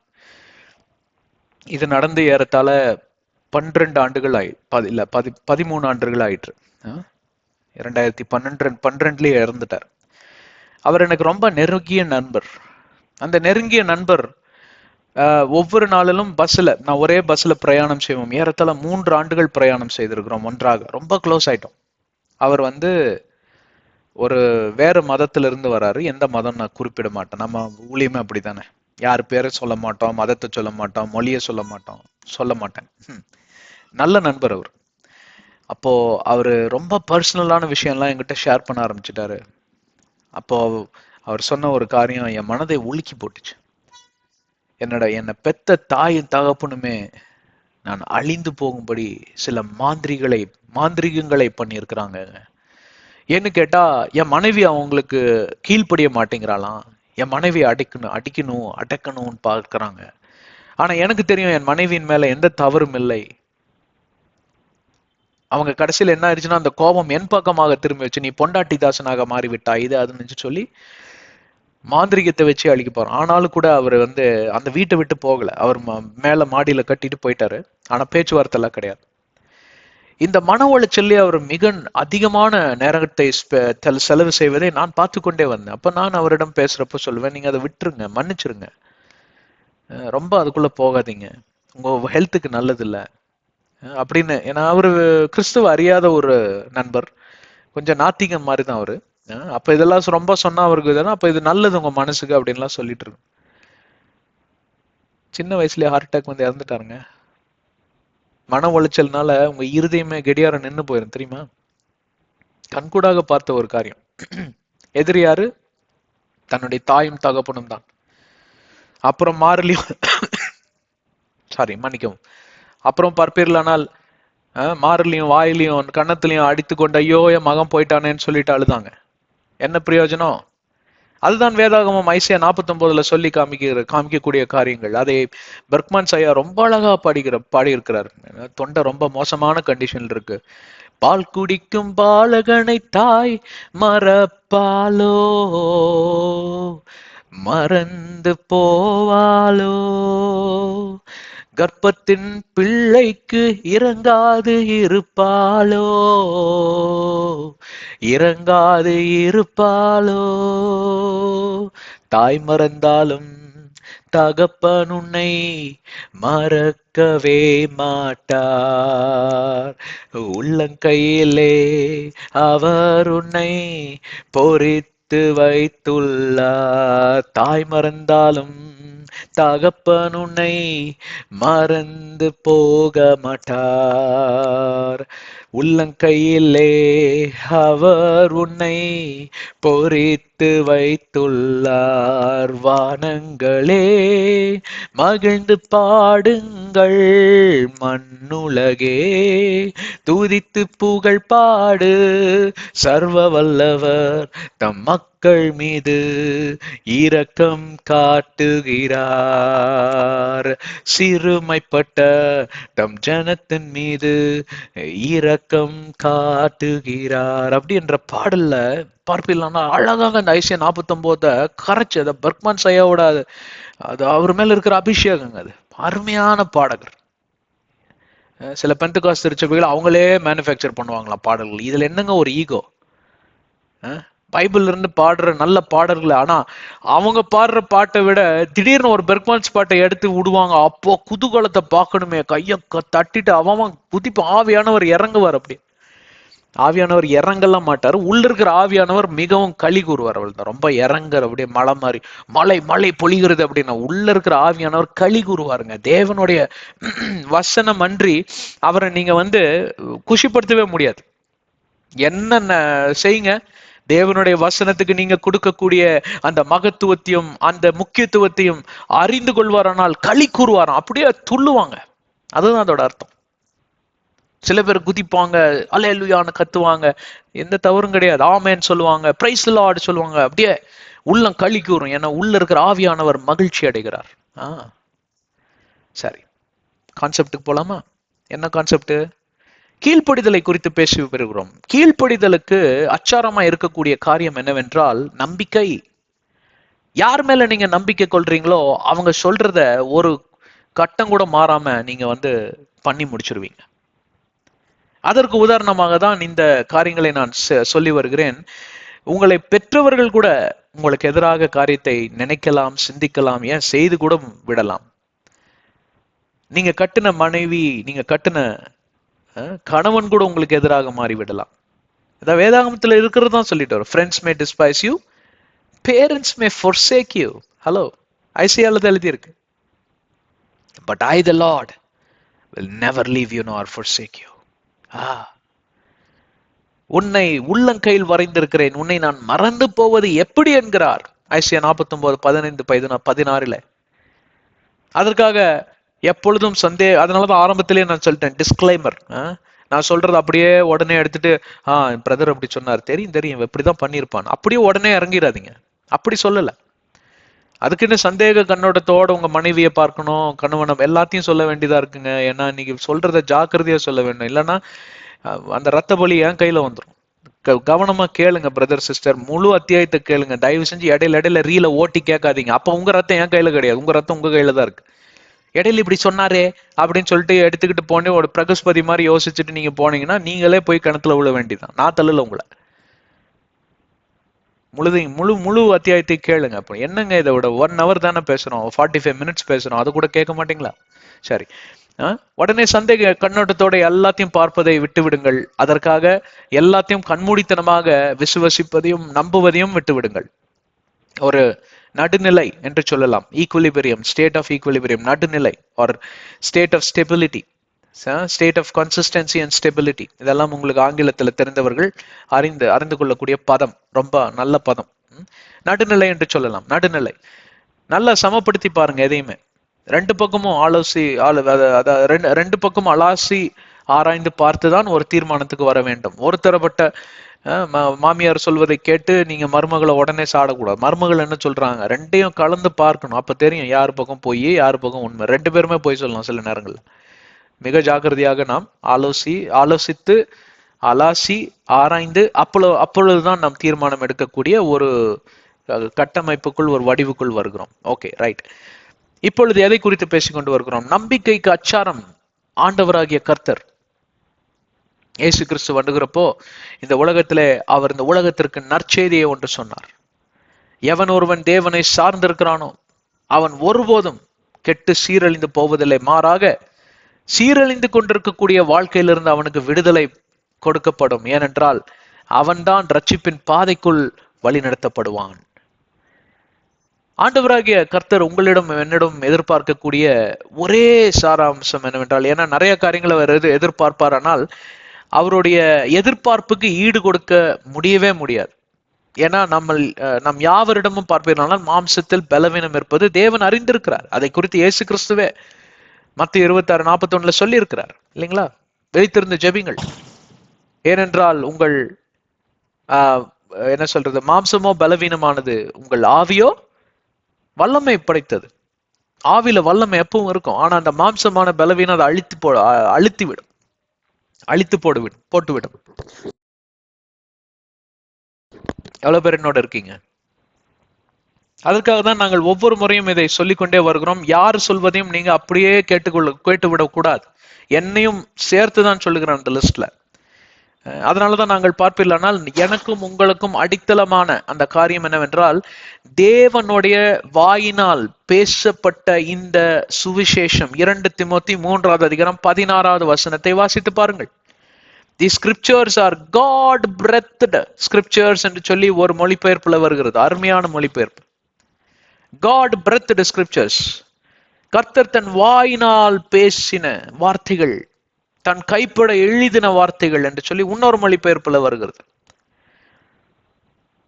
இது நடந்து ஏறத்தாழ 13 ஆண்டுகள் 13 ஆண்டுகள் ஆயிற்று. 2012 இறந்துட்டார். அவர் எனக்கு ரொம்ப நெருங்கிய நண்பர். அந்த நெருங்கிய நண்பர் ஒவ்வொரு நாளிலும் நான் ஒரே பஸ்ல பிரயாணம் செய்வோம். ஏறத்தாழ 3 ஆண்டுகள் பிரயாணம் செய்திருக்கிறோம் ஒன்றாக, ரொம்ப க்ளோஸ் ஆயிட்டோம். அவர் ஒரு வேற மதத்துல இருந்து வராரு. எந்த மதம் நான் குறிப்பிட மாட்டேன், நம்ம ஊழியமே அப்படித்தானே, யார் பேரை சொல்ல மாட்டோம், மதத்தை சொல்ல மாட்டோம், மொழியை சொல்ல மாட்டேன். நல்ல நண்பர் அவர். அப்போ அவரு ரொம்ப பர்சனலான விஷயம்லாம் என்கிட்ட ஷேர் பண்ண ஆரம்பிச்சுட்டாரு. அப்போ அவர் சொன்ன ஒரு காரியம் என் மனதை உலுக்கி போட்டுச்சு. என்னை பெத்த தாயின் தகப்பனுமே நான் அழிந்து போகும்படி சில மாந்திரிகங்களை பண்ணியிருக்கிறாங்க. ஏன்னு கேட்டா, என் மனைவி அவங்களுக்கு கீழ்ப்படிய மாட்டேங்கிறாளாம், என் மனைவியை அடக்கணும்னு பார்க்கறாங்க. ஆனா எனக்கு தெரியும் என் மனைவியின் மேல எந்த தவறும் இல்லை. அவங்க கடைசியில் என்ன ஆயிடுச்சுன்னா, அந்த கோபம் என் பக்கமாக திரும்பி வச்சு, நீ பொண்டாட்டி தாசனாக மாறிவிட்டா, இது அதுன்னு சொல்லி மாந்திரிகத்தை வச்சு அழிக்க போறோம். ஆனாலும் கூட அவர் அந்த வீட்டை விட்டு போகல. அவர் மேல மாடியில கட்டிட்டு போயிட்டாரு. ஆனா பேச்சுவார்த்தை எல்லாம் கிடையாது. இந்த மன உளைச்சல்ல அவர் மிக அதிகமான நேரத்தை செலவு செய்வதை நான் பார்த்து கொண்டே வந்தேன். அப்ப நான் அவரிடம் பேசுறப்ப சொல்லுவேன், நீங்க அதை விட்டுருங்க, மன்னிச்சிருங்க, ரொம்ப அதுக்குள்ள போகாதீங்க, உங்க ஹெல்த்துக்கு நல்லது இல்லை, அப்படின்னு. ஏன்னா அவரு கிறிஸ்துவ அறியாத ஒரு நண்பர், கொஞ்சம் நாத்திகம் மாதிரி தான் அவரு. அப்ப இதெல்லாம் ரொம்ப சொன்னா அவருக்கு இதெல்லாம் அப்ப இது நல்லது உங்க மனசுக்கு அப்படின்லாம் சொல்லிட்டு இருக்கு. சின்ன வயசுலயே ஹார்ட் அட்டாக் வந்து இறந்துட்டாருங்க. மன உளைச்சல்னால உங்க இருதயமே கெடியாரம் நின்னு போயிரும் தெரியுமா? கண்கூடாக பார்த்த ஒரு காரியம். எதிரி யாரு? தன்னுடைய தாயும் தகப்பனும் தான். அப்புறம் மாறிலையும் சாரி மன்னிக்கவும், அப்புறம் பார்ப்பீர்களானால் மாறிலையும் வாயிலையும் கன்னத்திலையும் அடித்து கொண்டு ஐயோ என் மகன் போயிட்டானேன்னு சொல்லிட்டு அழுதாங்க. என்ன பிரயோஜனம்? அதுதான் வேதாகமம் ஐசியா 49 சொல்லி காமிக்கக்கூடிய காரியங்கள். அதை பெர்க்மன் ஐயா ரொம்ப அழகா பாடியிருக்கிறார். தொண்டை ரொம்ப மோசமான கண்டிஷன்ல இருக்கு. பால் குடிக்கும் பாலகனை தாய் மறப்பாலோ, மறந்து போவாலோ, கர்ப்பத்தின் பிள்ளைக்கு இறங்காது இருப்பாளோ, இறங்காது இருப்பாளோ, தாய் மறந்தாலும் தகப்பன் உன்னை மறக்கவே மாட்டார், உள்ளங்கையிலே அவர் உன்னை பொறித்து வைத்துள்ளார். தாய் மறந்தாலும் தகப்பன் உன்னை மறந்து போக மாட்டார், உள்ளங்கையிலே அவர் உன்னை பொறித்து வைத்துள்ளார். வானங்களே மகிழ்ந்து பாடுங்கள், மண்ணுலகே துதித்து புகழ் பாடு, சர்வ வல்லவர் தம் மக்கள் மீது இரக்கம் காட்டுகிறார், சிறுமைப்பட்ட தம் ஜனத்தின் மீது இரக்கம் காட்டுகிறார். அப்படி என்ற பாடல்ல பார்ப்பீங்கன்னா அழகாக அந்த ஐசியா 49 கரைச்சு, அதை பெர்க்மன் ஐயாவோட அது அவர் மேல இருக்கிற அபிஷேகங்க. அது அருமையான பாடகர். சில பெந்தகாஸ்து திருச்சபைகள் அவங்களே மேனுஃபேக்சர் பண்ணுவாங்களாம் பாடல்கள். இதுல என்னங்க ஒரு ஈகோ? பைபிள்ல இருந்து பாடுற நல்ல பாடல்கள், ஆனா அவங்க பாடுற பாட்டை விட திடீர்னு ஒரு பெர்க்மன்ஸ் பாட்டை எடுத்து விடுவாங்க. அப்போ குதூகலத்தை பார்க்கணுமே, கைய தட்டிட்டு அவன் குதிப்பு, ஆவியானவர் இறங்குவார். அப்படி ஆவியானவர் இறங்கலாம் மாட்டார், உள்ள இருக்கிற ஆவியானவர் மிகவும் களி கூறுவார். அவள் தான் ரொம்ப இறங்குற, அப்படியே மலை மாதிரி மலை மலை பொழிகிறது அப்படின்னா உள்ள இருக்கிற ஆவியானவர் களி கூறுவாருங்க. தேவனுடைய வசனம் அன்றி அவரை நீங்க குஷிப்படுத்தவே முடியாது. என்னென்ன செய்யுங்க, தேவனுடைய வசனத்துக்கு நீங்க கொடுக்கக்கூடிய அந்த மகத்துவத்தையும் அந்த முக்கியத்துவத்தையும் அறிந்து கொள்வாரானால் களி கூறுவாராம், அப்படியே துள்ளுவாங்க. அதுதான் அதோட அர்த்தம். சில பேர் குதிப்பாங்க, அல்லேலூயான்னு கத்துவாங்க, எந்த தவறும் கிடையாது, ஆமேன்னு சொல்லுவாங்க, பிரைஸ் தி லார்ட் சொல்லுவாங்க, அப்படியே உள்ளம் களி கூறும். ஏன்னா உள்ள இருக்கிற ஆவியானவர் மகிழ்ச்சி அடைகிறார். சரி, கான்செப்டுக்கு போலாமா? என்ன கான்செப்ட்? கீழ்ப்படிதலை குறித்து பேசி வருகிறோம். கீழ்ப்படிதலுக்கு அச்சாரமா இருக்கக்கூடிய காரியம் என்னவென்றால் நம்பிக்கை. யார் மேல நீங்க நம்பிக்கை கொள்றீங்களோ அவங்க சொல்றத ஒரு கட்டம் கூட மாறாம நீங்க பண்ணி முடிச்சிருவீங்க. அதற்கு உதாரணமாக தான் இந்த காரியங்களை நான் சொல்லி வருகிறேன். உங்களை பெற்றவர்கள் கூட உங்களுக்கு எதிராக காரியத்தை நினைக்கலாம், சிந்திக்கலாம், ஏன் செய்து கூட விடலாம். நீங்க கட்டின மனைவி, நீங்க கட்டின கணவன் கூட உங்களுக்கு எதிராக மாறிவிடலாம். இதை வேதாகமத்தில் இருக்கிறது தான் சொல்லிட்டு வரும். Friends may despise you, parents may forsake you. Hello, ஐசியால எழுதி இருக்கு. But I the Lord will never leave you nor forsake you. உன்னை உள்ளங்கையில் வரைந்திருக்கிறேன், உன்னை நான் மறந்து போவது எப்படி என்கிறார் ஐசியா 49:15-16. அதற்காக எப்பொழுதும் அதனாலதான் ஆரம்பத்திலேயே நான் சொல்லிட்டேன், டிஸ்க்ளைமர். நான் சொல்றது அப்படியே உடனே எடுத்துட்டு பிரதர் அப்படி சொன்னார், தெரியும் தெரியும் இப்படிதான் பண்ணியிருப்பான், அப்படியே உடனே இறங்கிடாதீங்க. அப்படி சொல்லல. அதுக்குன்னு சந்தேக கண்ணோட்டத்தோட உங்க மனைவியை பார்க்கணும், கணவனம் எல்லாத்தையும் சொல்ல வேண்டியதா இருக்குங்க. ஏன்னா நீங்க சொல்றத ஜாக்கிரதையா சொல்ல வேண்டும், இல்லைன்னா அந்த ரத்த பலி என் கையில வந்துடும். கவனமா கேளுங்க பிரதர் சிஸ்டர், முழு அத்தியாயத்தை கேளுங்க. தயவு செஞ்சு இடையில ரீல ஓட்டி கேட்காதீங்க. அப்ப உங்க ரத்தம் என் கையில கிடையாது, உங்க ரத்தம் உங்க கையில தான் இருக்கு. இடையில இப்படி சொன்னாரே அப்படின்னு சொல்லிட்டு எடுத்துக்கிட்டு போனே ஒரு பிரகஸ்பதி மாதிரி யோசிச்சுட்டு நீங்க போனீங்கன்னா நீங்களே போய் கிணத்துல விழ வேண்டியதான். நான் தள்ளல உங்களை. முழு அத்தியாயத்தை கேளுங்க. அப்ப என்னங்க இதை விட 1 hour தானே பேசுறோம், 45 minutes பேசுறோம், அது கூட கேட்க மாட்டீங்களா? சரி, உடனே சந்தேக கண்ணோட்டத்தோட எல்லாத்தையும் பார்ப்பதை விட்டு விடுங்கள். அதற்காக எல்லாத்தையும் கண்மூடித்தனமாக விசுவசிப்பதையும் நம்புவதையும் விட்டு விடுங்கள். ஒரு நடுநிலை என்று சொல்லலாம். ஈக்குலிபிரியம், ஸ்டேட் ஆஃப் ஈக்குலிபிரியம், நடுநிலை or state of stability, state of consistency and stability. இதெல்லாம் உங்களுக்கு ஆங்கிலத்தில் தெரிந்தவர்கள் அறிந்து கொள்ளக்கூடிய பதம், ரொம்ப நல்ல பதம். நடுநிலை என்று சொல்லலாம். நடுநிலை நல்லா சமப்படுத்தி பாருங்க. எதையுமே ரெண்டு பக்கமும் ரெண்டு பக்கமும் அலாசி ஆராய்ந்து பார்த்துதான் ஒரு தீர்மானத்துக்கு வர வேண்டும். ஒரு தரப்பட்ட மாமியார் சொல்வதை கேட்டு நீங்க மருமகளை உடனே சாடக்கூடாது. மருமகள் என்ன சொல்றாங்க ரெண்டையும் கலந்து பார்க்கணும். அப்ப தெரியும் யார் பக்கம் போய் யார் பக்கம் உண்மை. ரெண்டு பேருமே போய் சொல்லலாம் சில நேரங்கள்ல. மிக ஜாக்கிரதையாக நாம் ஆலோசித்து அலாசி ஆராய்ந்து அப்பொழுதுதான் நாம் தீர்மானம் எடுக்கக்கூடிய ஒரு கட்டமைப்புக்குள், ஒரு வடிவுக்குள் வருகிறோம். Okay, right. இப்பொழுது எதை குறித்து பேசிக்கொண்டு வருகிறோம்? நம்பிக்கைக்கு அச்சாரம் ஆண்டவராகிய கர்த்தர் இயேசு கிறிஸ்து வந்துகிறப்போ இந்த உலகத்திலே அவர் இந்த உலகத்திற்கு நற்செய்தியை ஒன்று சொன்னார். எவன் ஒருவன் தேவனை சார்ந்திருக்கிறானோ அவன் ஒருபோதும் கெட்டு சீரழிந்து போவதில்லை, மாறாக சீரழிந்து கொண்டிருக்கக்கூடிய வாழ்க்கையிலிருந்து அவனுக்கு விடுதலை கொடுக்கப்படும். ஏனென்றால் அவன்தான் ரட்சிப்பின் பாதைக்குள் வழி நடத்தப்படுவான். ஆண்டவராகிய கர்த்தர் உங்களிடம் என்னிடம் எதிர்பார்க்கக்கூடிய ஒரே சாராம்சம் என்னவென்றால், ஏன்னா நிறைய காரியங்களை அவர் எதிர்பார்ப்பார், ஆனால் அவருடைய எதிர்பார்ப்புக்கு ஈடு கொடுக்க முடியவே முடியாது. ஏன்னா நம் யாவரிடமும் பார்ப்பீர்களானால் மாம்சத்தில் பலவீனம் இருப்பது தேவன் அறிந்திருக்கிறார். அதை குறித்து இயேசு கிறிஸ்துவே மத்திய 26:41 சொல்லி இருக்கிறார் இல்லைங்களா? விழித்திருந்து ஜெபிங்கள், ஏனென்றால் உங்கள் என்ன சொல்றது, மாம்சமோ பலவீனமானது, உங்கள் ஆவியோ வல்லமை படைத்தது. ஆவில வல்லமை எப்பவும் இருக்கும், ஆனா அந்த மாம்சமான பலவீனம் அதை அழித்து போட்டுவிடும். எவ்வளவு பேர் என்னோட இருக்கீங்க? அதற்காக தான் நாங்கள் ஒவ்வொரு முறையும் இதை சொல்லிக்கொண்டே வருகிறோம். யார் சொல்வதையும் நீங்க அப்படியே கேட்டுவிடக் கூடாது. என்னையும் சேர்த்துதான் சொல்லுகிறேன் அந்த லிஸ்ட்ல. அதனாலதான் நாங்கள் பார்ப்பீர்களானால் எனக்கும் உங்களுக்கும் அடித்தளமான அந்த காரியம் என்னவென்றால், தேவனுடைய வாயினால் பேசப்பட்ட இந்த சுவிசேஷம். 2 தீமோத்தி 3:16 வாசித்து பாருங்கள். The scriptures are God breathed scriptures என்று சொல்லி ஒரு மொழிபெயர்ப்புல வருகிறது, அருமையான மொழிபெயர்ப்பு. காட் பிரெத்ட் ஸ்கிரிப்சர்ஸ், கர்த்தர் தன் வாயினால் பேசின வார்த்தைகள், தன் கைப்பட எழுதின வார்த்தைகள் என்று சொல்லி இன்னொரு மொழிபெயர்ப்புல வருகிறது.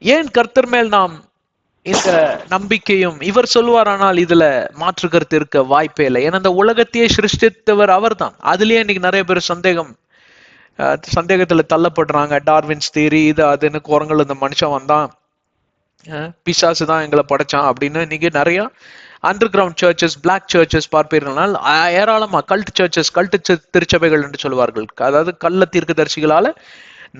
ஏன் கர்த்தர் மேல் நாம் இந்த நம்பிக்கையும், இவர் சொல்வார், ஆனால் இதுல மாற்று கருத்து இருக்க வாய்ப்பே இல்லை. ஏன்னா இந்த உலகத்தையே சிருஷ்டித்தவர் அவர் தான். அதுலயே இன்னைக்கு நிறைய பேர் சந்தேகத்துல தள்ளப்படுறாங்க. டார்வின்ஸ் தியரி, இது அதுன்னு, குரங்கள் இந்த மனுஷன் வந்தான், பிசாசு தான் எங்களை படைச்சான் அப்படின்னு இன்னைக்கு நிறைய underground churches, black churches பார்ப்பீர்களால் ஏராளமா கல்ட் சர்ச்சஸ், கல்ட் திருச்சபைகள் என்று சொல்வார்கள். அதாவது கள்ள தீர்க்கதரிசிகளால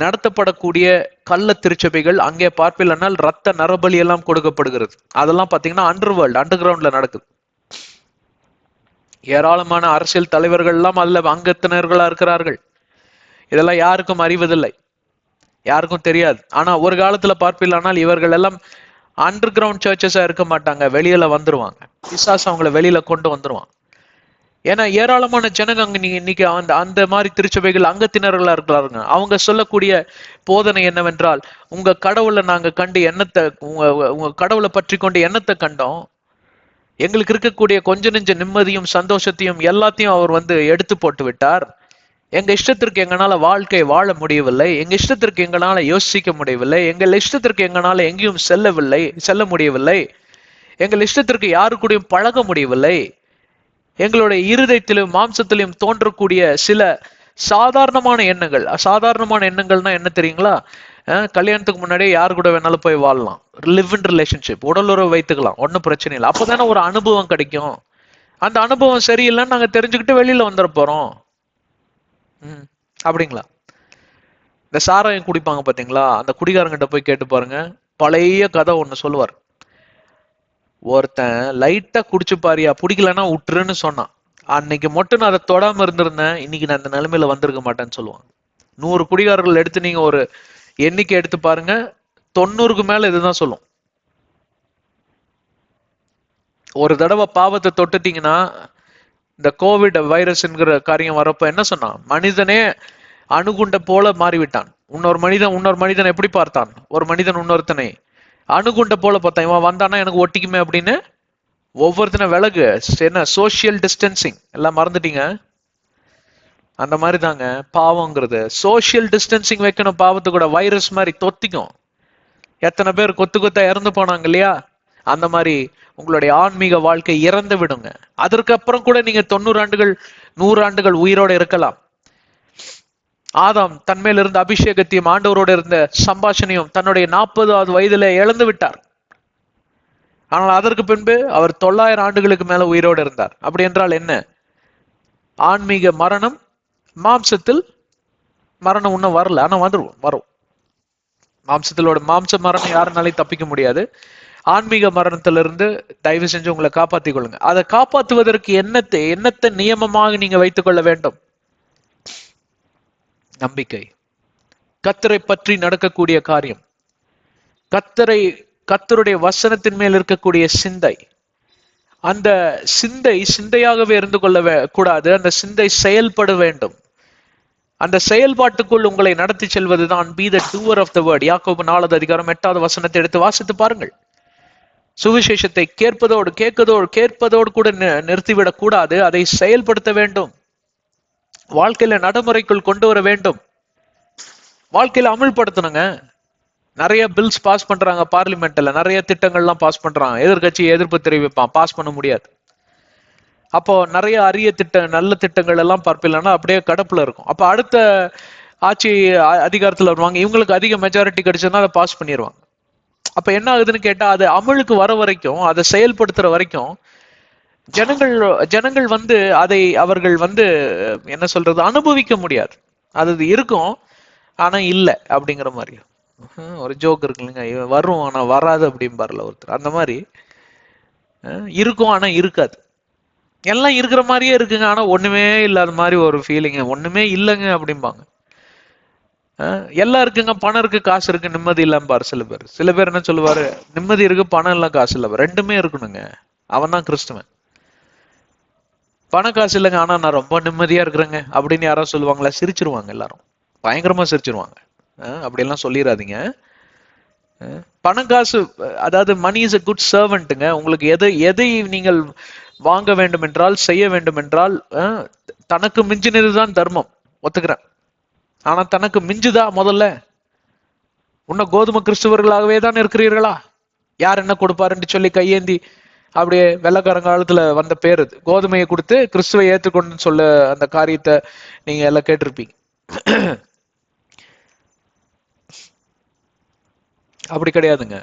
நடத்தப்படக்கூடிய கள்ள திருச்சபைகள். அங்கே பார்ப்பீர்களால் ரத்த நரபலி எல்லாம் கொடுக்கப்படுகிறது. அதெல்லாம் பாத்தீங்கன்னா அண்டர் கிரவுண்ட்ல நடக்குது. ஏராளமான அரசியல் தலைவர்கள் எல்லாம் அதுல அங்கத்தினர்களா இருக்கிறார்கள். இதெல்லாம் யாருக்கும் அறிவதில்லை, யாருக்கும் தெரியாது. ஆனா ஒரு காலத்துல பார்ப்பீர்களானால் இவர்கள் எல்லாம் அண்டர் கிரவுண்ட் சர்ச்சஸா இருக்க மாட்டாங்க, வெளியில வந்துருவாங்க. பிசாசு அவங்களை வெளியில கொண்டு வந்துருவான். ஏன்னா ஏராளமான ஜனங்க அங்க இன்னைக்கு அந்த மாதிரி திருச்சபைகள் அங்கத்தினர்களா இருக்கிறாருங்க. அவங்க சொல்லக்கூடிய போதனை என்னவென்றால், உங்க கடவுளை நாங்க கண்டு உங்க கடவுளை பற்றி கொண்டு எண்ணத்தை கண்டோம், எங்களுக்கு இருக்கக்கூடிய கொஞ்ச நெஞ்ச நிம்மதியும் சந்தோஷத்தையும் எல்லாத்தையும் அவர் எடுத்து போட்டு விட்டார். எங்க இஷ்டத்திற்கு எங்களால வாழ்க்கை வாழ முடியவில்லை, எங்க இஷ்டத்திற்கு எங்களால யோசிக்க முடியவில்லை, எங்கள் இஷ்டத்திற்கு எங்களால எங்கேயும் செல்ல முடியவில்லை, எங்கள் இஷ்டத்திற்கு யாரு கூடயும் பழக முடியவில்லை. எங்களுடைய இருதயத்திலும் மாம்சத்திலும் தோன்றக்கூடிய சில சாதாரணமான எண்ணங்கள். அசாதாரணமான எண்ணங்கள்னா என்ன தெரியுங்களா? கல்யாணத்துக்கு முன்னாடியே யாரு கூட வேணாலும் போய் வாழலாம், லிவ் இன் ரிலேஷன்ஷிப், உடலுறவு வைத்துக்கலாம், ஒன்னும் பிரச்சனை இல்லை. அப்பதானே ஒரு அனுபவம் கிடைக்கும். அந்த அனுபவம் சரியில்லைன்னு நாங்க தெரிஞ்சுக்கிட்டு வெளியில வந்துட போறோம். அப்படிங்களா? இந்த சாராயம் குடிப்பாங்க பாத்தீங்களா, அந்த குடிகாரங்கிட்ட போய் கேட்டு பாருங்க. பழைய கதை ஒண்ணு சொல்லுவார். ஒருத்தன் லைட்டா குடிச்சு பாரியா, பிடிக்கலன்னா விட்டுருன்னு சொன்னான். அன்னைக்கு மட்டும் நான் அதை தொடாம இருந்திருந்தேன், இன்னைக்கு நான் அந்த நிலைமையில வந்திருக்க மாட்டேன்னு சொல்லுவாங்க. 100 குடிகாரர்கள் எடுத்து நீங்க ஒரு எண்ணிக்கை எடுத்து பாருங்க, 90க்கு மேல இதுதான் சொல்லும். ஒரு தடவை பாவத்தை தொட்டுட்டீங்கன்னா இந்த கோவிட் வைரஸ்ங்கிற காரியம் வரப்ப என்ன சொன்னான்? மனிதனே அணுகுண்ட போல மாறிவிட்டான். இன்னொரு மனிதன் எப்படி பார்த்தான்? ஒரு மனிதன் இன்னொருத்தனை அணுகுண்ட போல பார்த்தான். இவன் வந்தானா எனக்கு ஒட்டிக்குமே அப்படின்னு ஒவ்வொருத்தனை விலகு. என்ன சோசியல் டிஸ்டன்சிங் எல்லாம் மறந்துட்டீங்க? அந்த மாதிரி தாங்க பாவங்கிறது. சோசியல் டிஸ்டன்சிங் வைக்கணும். பாவத்து கூட வைரஸ் மாதிரி தொத்திக்கும். எத்தனை பேர் கொத்தா இறந்து போனாங்க இல்லையா? அந்த மாதிரி உங்களுடைய ஆன்மீக வாழ்க்கை இறந்து விடுங்க. அதற்கப்புறம் கூட நீங்க 90 ஆண்டுகள் 100 ஆண்டுகள் உயிரோட இருக்கலாம். ஆதாம் தன்மேல் இருந்த அபிஷேகத்தையும் ஆண்டவரோட இருந்த சம்பாஷணையும் தன்னுடைய 40வது வயதுல இழந்து விட்டார். ஆனால் அதற்கு பின்பு அவர் 900 ஆண்டுகளுக்கு மேல உயிரோடு இருந்தார். அப்படி என்றால் என்ன? ஆன்மீக மரணம், மாம்சத்தில் மரணம் இன்னும் வரல, ஆனா வரும். மாம்ச மரணம் யாருனாலையும் தப்பிக்க முடியாது. ஆன்மீக மரணத்திலிருந்து தயவு செஞ்சு உங்களை காப்பாற்றிக் கொள்ளுங்க. அதை காப்பாற்றுவதற்கு என்னத்தை நியமமாக நீங்க வைத்துக் கொள்ள வேண்டும்? நம்பிக்கை, கர்த்தரை பற்றி நடக்கக்கூடிய காரியம், கர்த்தருடைய வசனத்தின் மேல் இருக்கக்கூடிய சிந்தை. அந்த சிந்தையாகவே இருந்து கொள்ள கூடாது. அந்த சிந்தை செயல்பட வேண்டும். அந்த செயல்பாட்டுக்குள் உங்களை நடத்தி செல்வதுதான் be the doer of the word. யாக்கோபு 4வது அதிகாரம் 8வது வசனத்தை எடுத்து வாசித்து பாருங்கள். சுவிசேஷத்தை கேட்பதோடு கூட நிறுத்திவிடக் கூடாது. அதை செயல்படுத்த வேண்டும். வாழ்க்கையில நடைமுறைக்குள் கொண்டு வர வேண்டும். வாழ்க்கையில அமல்படுத்தணுங்க. நிறைய பில்ஸ் பாஸ் பண்றாங்க பார்லிமெண்ட்ல, நிறைய திட்டங்கள்லாம் பாஸ் பண்றாங்க. எதிர்கட்சி எதிர்ப்பு தெரிவிப்பான், பாஸ் பண்ண முடியாது. அப்போ நிறைய அரிய நல்ல திட்டங்கள் எல்லாம் பார்ப்பில்லைன்னா அப்படியே கடப்புல இருக்கும். அப்ப அடுத்த ஆட்சி அதிகாரத்துல வருவாங்க, இவங்களுக்கு அதிக மெஜாரிட்டி கிடைச்சதுன்னா அதை பாஸ் பண்ணிடுவாங்க. அப்ப என்ன ஆகுதுன்னு கேட்டா, அது அமலுக்கு வர வரைக்கும், அதை செயல்படுத்துற வரைக்கும் ஜனங்கள் அதை அவர்கள் என்ன சொல்றது, அனுபவிக்க முடியாது. அது இருக்கும் ஆனா இல்ல அப்படிங்கிற மாதிரி ஒரு ஜோக் இருக்கு இல்லைங்க, வரும் ஆனா வராது அப்படிம்பார்ல ஒருத்தர். அந்த மாதிரி இருக்கும் ஆனா இருக்காது. எல்லாம் இருக்கிற மாதிரியே இருக்குங்க, ஆனா ஒண்ணுமே இல்லாத மாதிரி ஒரு ஃபீலிங். ஒண்ணுமே இல்லைங்க அப்படிம்பாங்க. எல்லாம் இருக்குங்க, பணம் இருக்கு, காசு இருக்கு, நிம்மதி இல்லாம பாரு சில பேர் என்ன சொல்லுவாரு, நிம்மதி இருக்கு, பணம் இல்ல, காசு இல்ல, ரெண்டுமே இருக்கணுங்க, அவன் தான் கிறிஸ்துவன். பணம் காசு இல்லைங்க ஆனா நான் ரொம்ப நிம்மதியா இருக்கிறேங்க அப்படின்னு யாராவது சொல்லுவாங்களா? சிரிச்சிருவாங்க, எல்லாரும் பயங்கரமா சிரிச்சிருவாங்க. அப்படியெல்லாம் சொல்லிடாதீங்க. பணம் காசு, அதாவது மணி இஸ் a குட் சர்வெண்ட்டுங்க. உங்களுக்கு எதை நீங்கள் வாங்க வேண்டும் என்றால், செய்ய வேண்டும் என்றால், தனக்கு மிஞ்சினதுதான் தர்மம், ஒத்துக்கிறேன். ஆனா தனக்கு மிஞ்சுதா? முதல்ல உன்ன கோதுமை கிறிஸ்துவர்களாகவே தான் இருக்கிறீர்களா? யார் என்ன கொடுப்பாருன்னு சொல்லி கையேந்தி அப்படியே வெள்ளக்காரங்காலத்துல வந்த பேர் அது. கோதுமையை கொடுத்து கிறிஸ்துவை ஏற்றுக்கொண்டு சொல்ல அந்த காரியத்தை நீங்க எல்லாம் கேட்டிருப்பீங்க. அப்படி கிடையாதுங்க.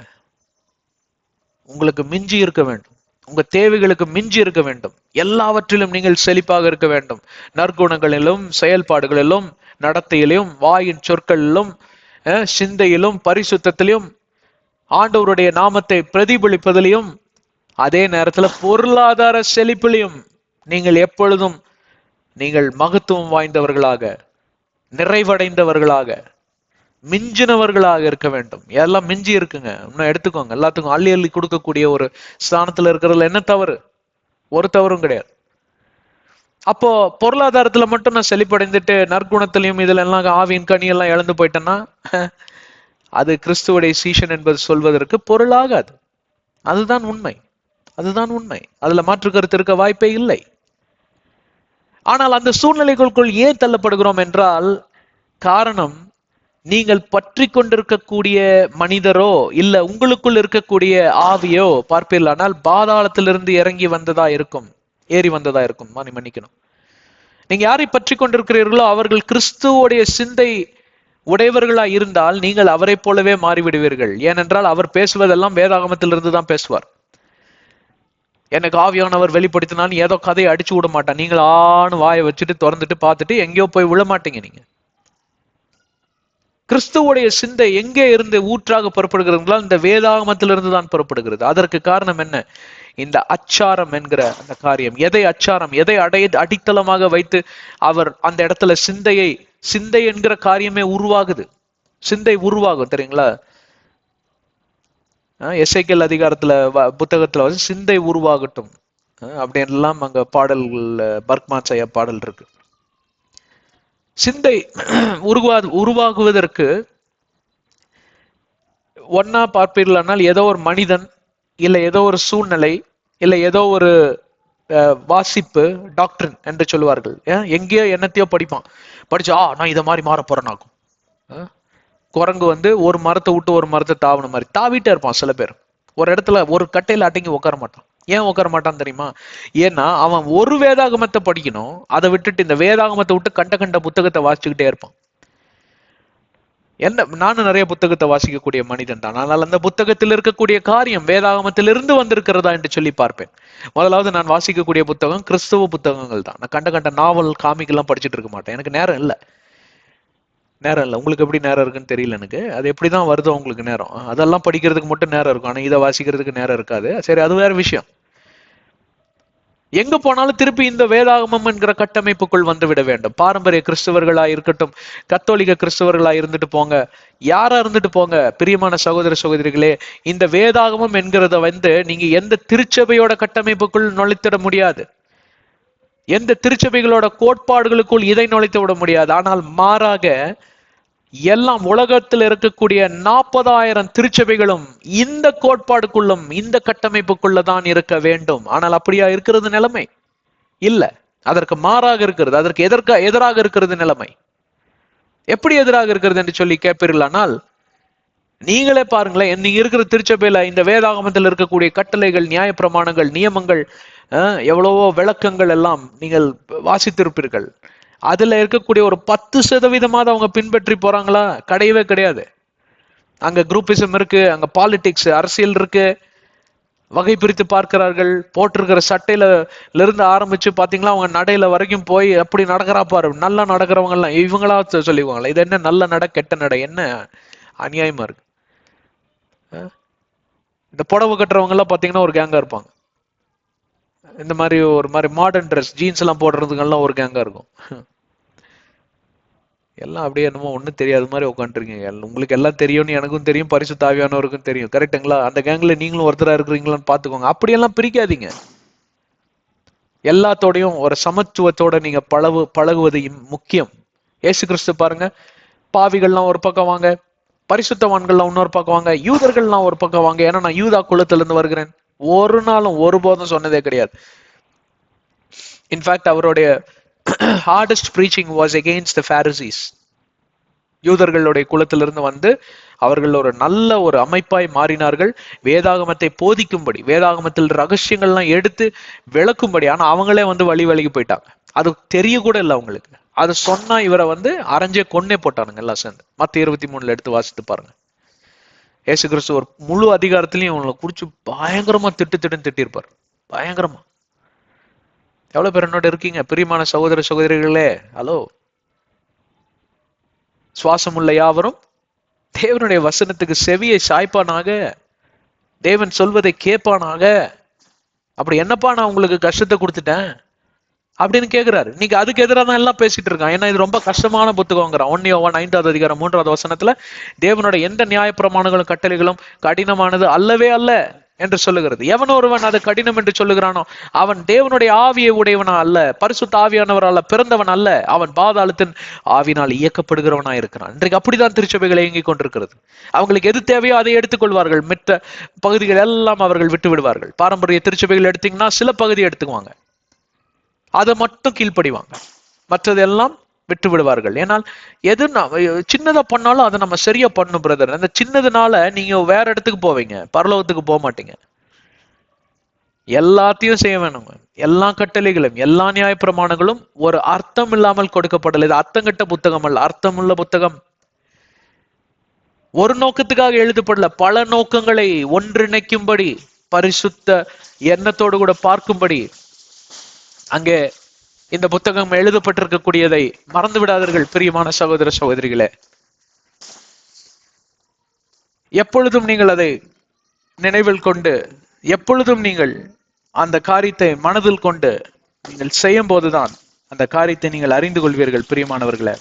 உங்களுக்கு மிஞ்சி இருக்க வேண்டும். உங்க தேவைகளுக்கு மிஞ்சி இருக்க வேண்டும். எல்லாவற்றிலும் நீங்கள் செழிப்பாக இருக்க வேண்டும். நற்குணங்களிலும், செயல்பாடுகளிலும், நடத்தையிலும், வாயின் சொற்களிலும், சிந்தையிலும், பரிசுத்தத்திலும், ஆண்டவருடைய நாமத்தை பிரதிபலிப்பதிலையும், அதே நேரத்துல பொருளாதார செழிப்பிலையும் நீங்கள் எப்பொழுதும் நீங்கள் மகத்துவம் வாய்ந்தவர்களாக, நிறைவடைந்தவர்களாக, மிஞ்சினவர்களாக இருக்க வேண்டும். எல்லாம் மிஞ்சி இருக்குங்க, இன்னும் எடுத்துக்கோங்க. எல்லாத்துக்கும் அள்ளி அள்ளி கொடுக்கக்கூடிய ஒரு ஸ்தானத்துல இருக்கிறதுல என்ன தவறு? ஒரு தவறும் கிடையாது. அப்போ பொருளாதாரத்துல மட்டும் நான் செழிப்படைந்துட்டு நற்குணத்திலையும் இதுல எல்லாம் ஆவியின் கனியெல்லாம் இழந்து போயிட்டேன்னா அது கிறிஸ்துவுடைய சீஷன் என்பது சொல்வதற்கு பொருளாகாது. அதுதான் உண்மை. அதுல மாற்று கருத்து இருக்க வாய்ப்பே இல்லை. ஆனால் அந்த சூழ்நிலைகளுக்குள் ஏன் தள்ளப்படுகிறோம் என்றால், காரணம் நீங்கள் பற்றி கொண்டிருக்கக்கூடிய மனிதரோ இல்ல உங்களுக்குள் இருக்கக்கூடிய ஆவியோ பார்ப்பீர்களானால் பாதாளத்திலிருந்து இறங்கி வந்ததா இருக்கும், ஏறி வந்ததா இருக்கும். மன்னிக்கணும். நீங்க யாரை பற்றி கொண்டிருக்கிறீர்களோ அவர்கள் கிறிஸ்துவோடைய சிந்தை உடையவர்களா இருந்தால் நீங்கள் அவரை போலவே மாறிவிடுவீர்கள். ஏனென்றால் அவர் பேசுவதெல்லாம் வேதாகமத்திலிருந்து தான் பேசுவார். எனக்கு ஆவியானவர் வெளிப்படுத்தினான்னு ஏதோ கதையை அடிச்சு விட மாட்டான். நீங்கள் வாயை வச்சுட்டு திறந்துட்டு பார்த்துட்டு எங்கேயோ போய் விழ மாட்டீங்க. நீங்க கிறிஸ்துவோடைய சிந்தை எங்கே இருந்து ஊற்றாக புறப்படுகிறீர்களோ இந்த வேதாகமத்திலிருந்து தான் புறப்படுகிறது. அதற்கு காரணம் என்ன? இந்த அச்சாரம் என்கிற அந்த காரியம். எதை அச்சாரம், எதை அடித்தளமாக வைத்து அவர் அந்த இடத்துல சிந்தை என்கிற காரியமே உருவாகுது. சிந்தை உருவாகும் தெரியுங்களா? எசேக்கியேல் அதிகாரத்துல புத்தகத்துல சிந்தை உருவாகட்டும், அப்படின்லாம் அங்க பாடல்கள், பர்க்மான் ஐயா பாடல் இருக்கு. சிந்தை உருவாகுவதற்கு ஒன்னா பார்ப்பீர்களானால் ஏதோ ஒரு மனிதன், இல்ல ஏதோ ஒரு சூழ்நிலை, இல்ல ஏதோ ஒரு வாசிப்பு, டாக்டரின் என்று சொல்லுவார்கள். எங்கேயோ என்னத்தையோ படிப்பான், படிச்சு நான் இதை மாதிரி மாற போறேனாக்கும். குரங்கு வந்து ஒரு மரத்தை விட்டு ஒரு மரத்தை தாவின மாதிரி தாவிட்டே இருப்பான். சில பேர் ஒரு இடத்துல ஒரு கட்டையில அடங்கி உட்கார மாட்டான். ஏன் உட்கார மாட்டான் தெரியுமா? ஏன்னா அவன் ஒரு வேதாகமத்தை படிக்கணும், அதை விட்டுட்டு இந்த வேதாகமத்தை விட்டு கண்ட கண்ட புத்தகத்தை வாசிச்சுக்கிட்டே இருப்பான். நானும் நிறைய புத்தகத்தை வாசிக்கக்கூடிய மனிதன் தான். ஆனால் அந்த புத்தகத்தில் இருக்கக்கூடிய காரியம் வேதாகமத்திலிருந்து வந்திருக்கிறதா என்று சொல்லி பார்ப்பேன். முதலாவது நான் வாசிக்கக்கூடிய புத்தகம் கிறிஸ்தவ புத்தகங்கள் தான். நான் கண்ட கண்ட நாவல், காமிக் எல்லாம் படிச்சுட்டு இருக்க மாட்டேன். எனக்கு நேரம் இல்லை. உங்களுக்கு எப்படி நேரம் இருக்குன்னு தெரியல எனக்கு. அது எப்படிதான் வருதோ உங்களுக்கு நேரம். அதெல்லாம் படிக்கிறதுக்கு மட்டும் நேரம் இருக்கும், ஆனா இதை வாசிக்கிறதுக்கு நேரம் இருக்காது. சரி, அது வேற விஷயம். எங்க போனாலும் திருப்பி இந்த வேதாகமம் என்கிற கட்டமைப்புக்குள் வந்து விட வேண்டும். பாரம்பரிய கிறிஸ்தவர்களா இருக்கட்டும், கத்தோலிக்க கிறிஸ்தவர்களா இருந்துட்டு போங்க, யாரா இருந்துட்டு போங்க, பிரியமான சகோதர சகோதரிகளே, இந்த வேதாகமம் என்கிறத வந்து நீங்க எந்த திருச்சபையோட கட்டமைப்புக்குள் நுழைத்திட முடியாது. எந்த திருச்சபைகளோட கோட்பாடுகளுக்குள் இதை நுழைத்து விட முடியாது. ஆனால் மாறாக எல்லாம் உலகத்தில் இருக்கக்கூடிய 40,000 திருச்சபைகளும் இந்த கோட்பாடுக்குள்ளும் இந்த கட்டமைப்புக்குள்ளதான் இருக்க வேண்டும். ஆனால் அப்படியா இருக்கிறது நிலைமை? இல்ல, அதற்கு மாறாக இருக்கிறது. அதற்கு எதிராக இருக்கிறது நிலைமை. எப்படி எதிராக இருக்கிறது என்று சொல்லி கேட்பீர்களானால், நீங்களே பாருங்களேன். நீங்க இருக்கிற திருச்சபையில இந்த வேதாகமத்தில் இருக்கக்கூடிய கட்டளைகள், நியாய பிரமாணங்கள், நியமங்கள், எவ்வளவோ விளக்கங்கள் எல்லாம் நீங்கள் வாசித்திருப்பீர்கள். அதுல இருக்கக்கூடிய ஒரு 10% அவங்க பின்பற்றி போறாங்களா? கிடையவே கிடையாது. அங்க குரூப்பிசம் இருக்கு, அங்க பாலிடிக்ஸ், அரசியல் இருக்கு, வகை பிரித்து பார்க்கிறார்கள். போட்டிருக்கிற சட்டையில இருந்து ஆரம்பிச்சு பாத்தீங்களா, அவங்க நடையில வரைக்கும் போய் எப்படி நடக்கிறா பாரு. நல்லா நடக்கிறவங்க எல்லாம் இவங்களா சொல்லிக்குவாங்களா, இது என்ன நல்ல நடை கெட்ட நடை? என்ன அநியாயமா இருக்கு. இந்த புடவை கட்டுறவங்க எல்லாம் பாத்தீங்கன்னா ஒரு கேங்கா இருப்பாங்க. இந்த மாதிரி ஒரு மாதிரி மாடர்ன் ட்ரெஸ், ஜீன்ஸ் எல்லாம் போடுறதுக்கெல்லாம் ஒரு கேங்கா இருக்கும். எல்லாம் அப்படியே என்னமோ ஒன்றும் தெரியாத மாதிரி உட்காந்துருக்கீங்க. உங்களுக்கு எல்லாம் தெரியும்னு எனக்கும் தெரியும், பரிசுத்த ஆவியானவருக்கும் தெரியும். கரெக்டுங்களா? அந்த கேங்ல நீங்களும் ஒருத்தரா இருக்கிறீங்களான்னு பாத்துக்கோங்க. அப்படியெல்லாம் பிரிக்காதீங்க. எல்லாத்தோடையும் ஒரு சமத்துவத்தோட நீங்க பழகுவது முக்கியம். ஏசு கிறிஸ்து பாருங்க, பாவிகள்லாம் ஒரு பக்கம் வாங்க, பரிசுத்தவான்கள்லாம் இன்னொரு பக்கம் வாங்க, யூதர்கள்லாம் ஒரு பக்கம் வாங்க, ஏன்னா நான் யூதா குலத்துல இருந்து வருகிறேன். ஒரு நாளும் ஒருபோதும் சொன்னதே கிடையாது. இன்ஃபேக்ட் அவருடைய hardest preaching was against the Pharisees. யூதர்களுடைய குலத்திலிருந்து வந்து அவர்கள் ஒரு நல்ல ஒரு அமைப்பாய் மாறினார்கள், வேதாகமத்தை போதிக்கும்படி, வேதாகமத்தில் ரகசியங்கள்லாம் எடுத்து விளக்கும்படி. ஆனா அவங்களே வந்து வழிக்கு போயிட்டாங்க. அது தெரிய கூட இல்லை அவங்களுக்கு. அது சொன்னா இவரை வந்து அரைஞ்சே கொன்னே போட்டானுங்க எல்லாம் சேர்ந்து. மத்த 23 எடுத்து வாசித்து பாருங்க. ஏசு கிறிஸ்து ஒரு முழு அதிகாரத்திலையும் இவங்களை குறிச்சு பயங்கரமா திட்டிருப்பார். பயங்கரமா. எவ்வளவு பேர் என்னோட இருக்கீங்க பிரியமான சகோதர சகோதரிகளே? ஹலோ. சுவாசம் உள்ள யாவரும் தேவனுடைய வசனத்துக்கு செவியை சாய்ப்பானாக, தேவன் சொல்வதை கேட்பானாக. அப்படி என்னப்பா நான் உங்களுக்கு கஷ்டத்தை கொடுத்துட்டேன் அப்படின்னு கேட்கிறாரு. நீங்க அதுக்கு எதிராக தான் எல்லாம் பேசிட்டு இருக்கான். ஏன்னா இது ரொம்ப கஷ்டமான புத்தகங்கிறான். 1 யோவான் 5வது அதிகாரம் 3வது வசனத்துல தேவனோட எந்த நியாய பிரமாணங்களும் கட்டளைகளும் கடினமானது அல்லவே அல்ல என்று சொல்லுகிறது. எவன் ஒருவன் அது கடினம் என்று சொல்லுகிறானோ அவன் தேவனுடைய ஆவியை உடையவனா அல்ல, பரிசுத்த ஆவியானவரால் பிறந்தவன் அல்ல, அவன் பாதாளத்தின் ஆவினால் இயக்கப்படுகிறவனா இருக்கிறான். இன்றைக்கு அப்படிதான் திருச்சபைகளை இயங்கிக் கொண்டிருக்கிறது. அவங்களுக்கு எது தேவையோ அதை எடுத்துக்கொள்வார்கள், மற்ற பகுதிகள் எல்லாம் அவர்கள் விட்டு விடுவார்கள். பாரம்பரிய திருச்சபைகள் எடுத்தீங்கன்னா சில பகுதியை எடுத்துக்குவாங்க, அதை மட்டும் கீழ்ப்படிவாங்க, மற்றதெல்லாம் விட்டு விடுவார்கள். ஏன்னால் எது சின்னதா பண்ணாலும் அதை நம்ம சரியா பண்ணணும் பிரதர். அந்த சின்னதுனால நீங்க வேற இடத்துக்கு போவீங்க, பரலோகத்துக்கு போக மாட்டீங்க. எல்லாத்தையும் செய்ய வேணுங்க. எல்லா கட்டளைகளும் எல்லா நியாய பிரமாணங்களும் ஒரு அர்த்தம் இல்லாமல் கொடுக்கப்படல. இது அர்த்தங்கட்ட புத்தகம் அல்ல, அர்த்தமுள்ள புத்தகம். ஒரு நோக்கத்துக்காக எழுதப்படல, பல நோக்கங்களை ஒன்றிணைக்கும்படி, பரிசுத்த எண்ணத்தோடு கூட பார்க்கும்படி அங்கே இந்த புத்தகம் எழுதப்பட்டிருக்கக்கூடியதை மறந்து விடாதீர்கள் பிரியமான சகோதர சகோதரிகளே. எப்பொழுதும் நீங்கள் அதை நினைவில் கொண்டு, எப்பொழுதும் நீங்கள் அந்த காரியத்தை மனதில் கொண்டு நீங்கள் செய்யும் போதுதான் அந்த காரியத்தை நீங்கள் அறிந்து கொள்வீர்கள் பிரியமானவர்களே.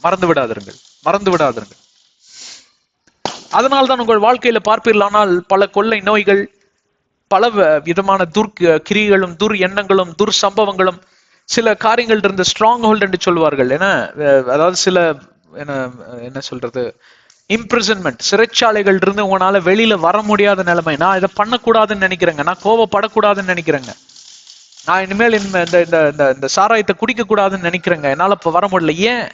மறந்து விடாதீர்கள். அதனால்தான் உங்கள் வாழ்க்கையில பார்ப்பீர்களானால் பல கொள்ளை நோய்கள், பல விதமான கிரிகளும் துர் எண்ணங்களும் துர் சம்பவங்களும் சில காரியங்கள் இருந்து ஸ்ட்ராங் ஹோல்ட் என்று சொல்வார்கள். ஏன்னா அதாவது சில என்ன சொல்றது, இம்ப்ரிசன்மெண்ட், சிறைச்சாலைகள் இருந்து உங்களால வெளியில வர முடியாத நிலைமை. நான் இதை பண்ணக்கூடாதுன்னு நினைக்கிறேங்க, நான் கோவப்படக்கூடாதுன்னு நினைக்கிறேங்க, நான் இனிமேல் இந்த சாராயத்தை குடிக்க கூடாதுன்னு நினைக்கிறேங்க, என்னால இப்ப வர முடியல. ஏன்?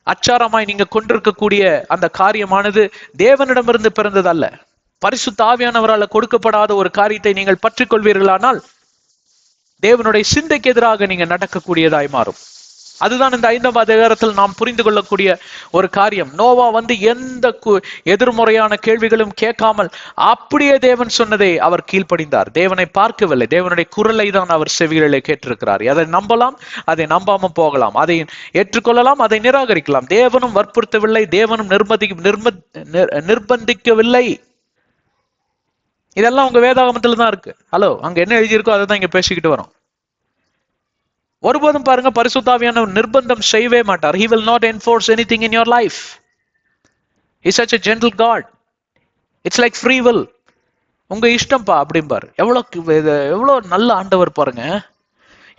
அச்சாரமாய் நீங்க கொண்டிருக்கக்கூடிய அந்த காரியமானது தேவனிடமிருந்து பிறந்ததல்ல. பரிசுத்த ஆவியானவரால் கொடுக்கப்படாத ஒரு காரியத்தை நீங்கள் பற்றிக் கொள்வீர்களானால் தேவனுடைய சிந்தைக்கு எதிராக நீங்க நடக்கக்கூடியதாய் மாறும். அதுதான் இந்த 5ஆம் அதிகாரத்தில் நாம் புரிந்து கொள்ளக்கூடிய ஒரு காரியம். நோவா எந்த எதிர்மறையான கேள்விகளும் கேட்காமல் அப்படியே தேவன் சொன்னதை அவர் கீழ்ப்படிந்தார். தேவனை பார்க்கவில்லை, தேவனுடைய குரலை தான் அவர் செவிகளிலே கேட்டிருக்கிறார். அதை நம்பலாம், அதை நம்பாம போகலாம், அதை ஏற்றுக்கொள்ளலாம், அதை நிராகரிக்கலாம். தேவனும் வற்புறுத்தவில்லை, தேவனும் நிர்பந்திக்கவில்லை. இதெல்லாம் உங்க வேதாகமத்துல தான் இருக்கு. ஹலோ, அங்க என்ன எழுதியிருக்கோ அதை தான் இங்க பேசிக்கிட்டு வரோம். ஒருபோதும் பாருங்க, பரிசுத்த ஆவியானவர் நிர்பந்தம் செய்யவே மாட்டார். He will not enforce anything in your life. He's such a gentle God. It's like free will. உங்க இஷ்டம்பா அப்படிம்பார். எவ்வளவு நல்ல ஆண்டவர் பாருங்க.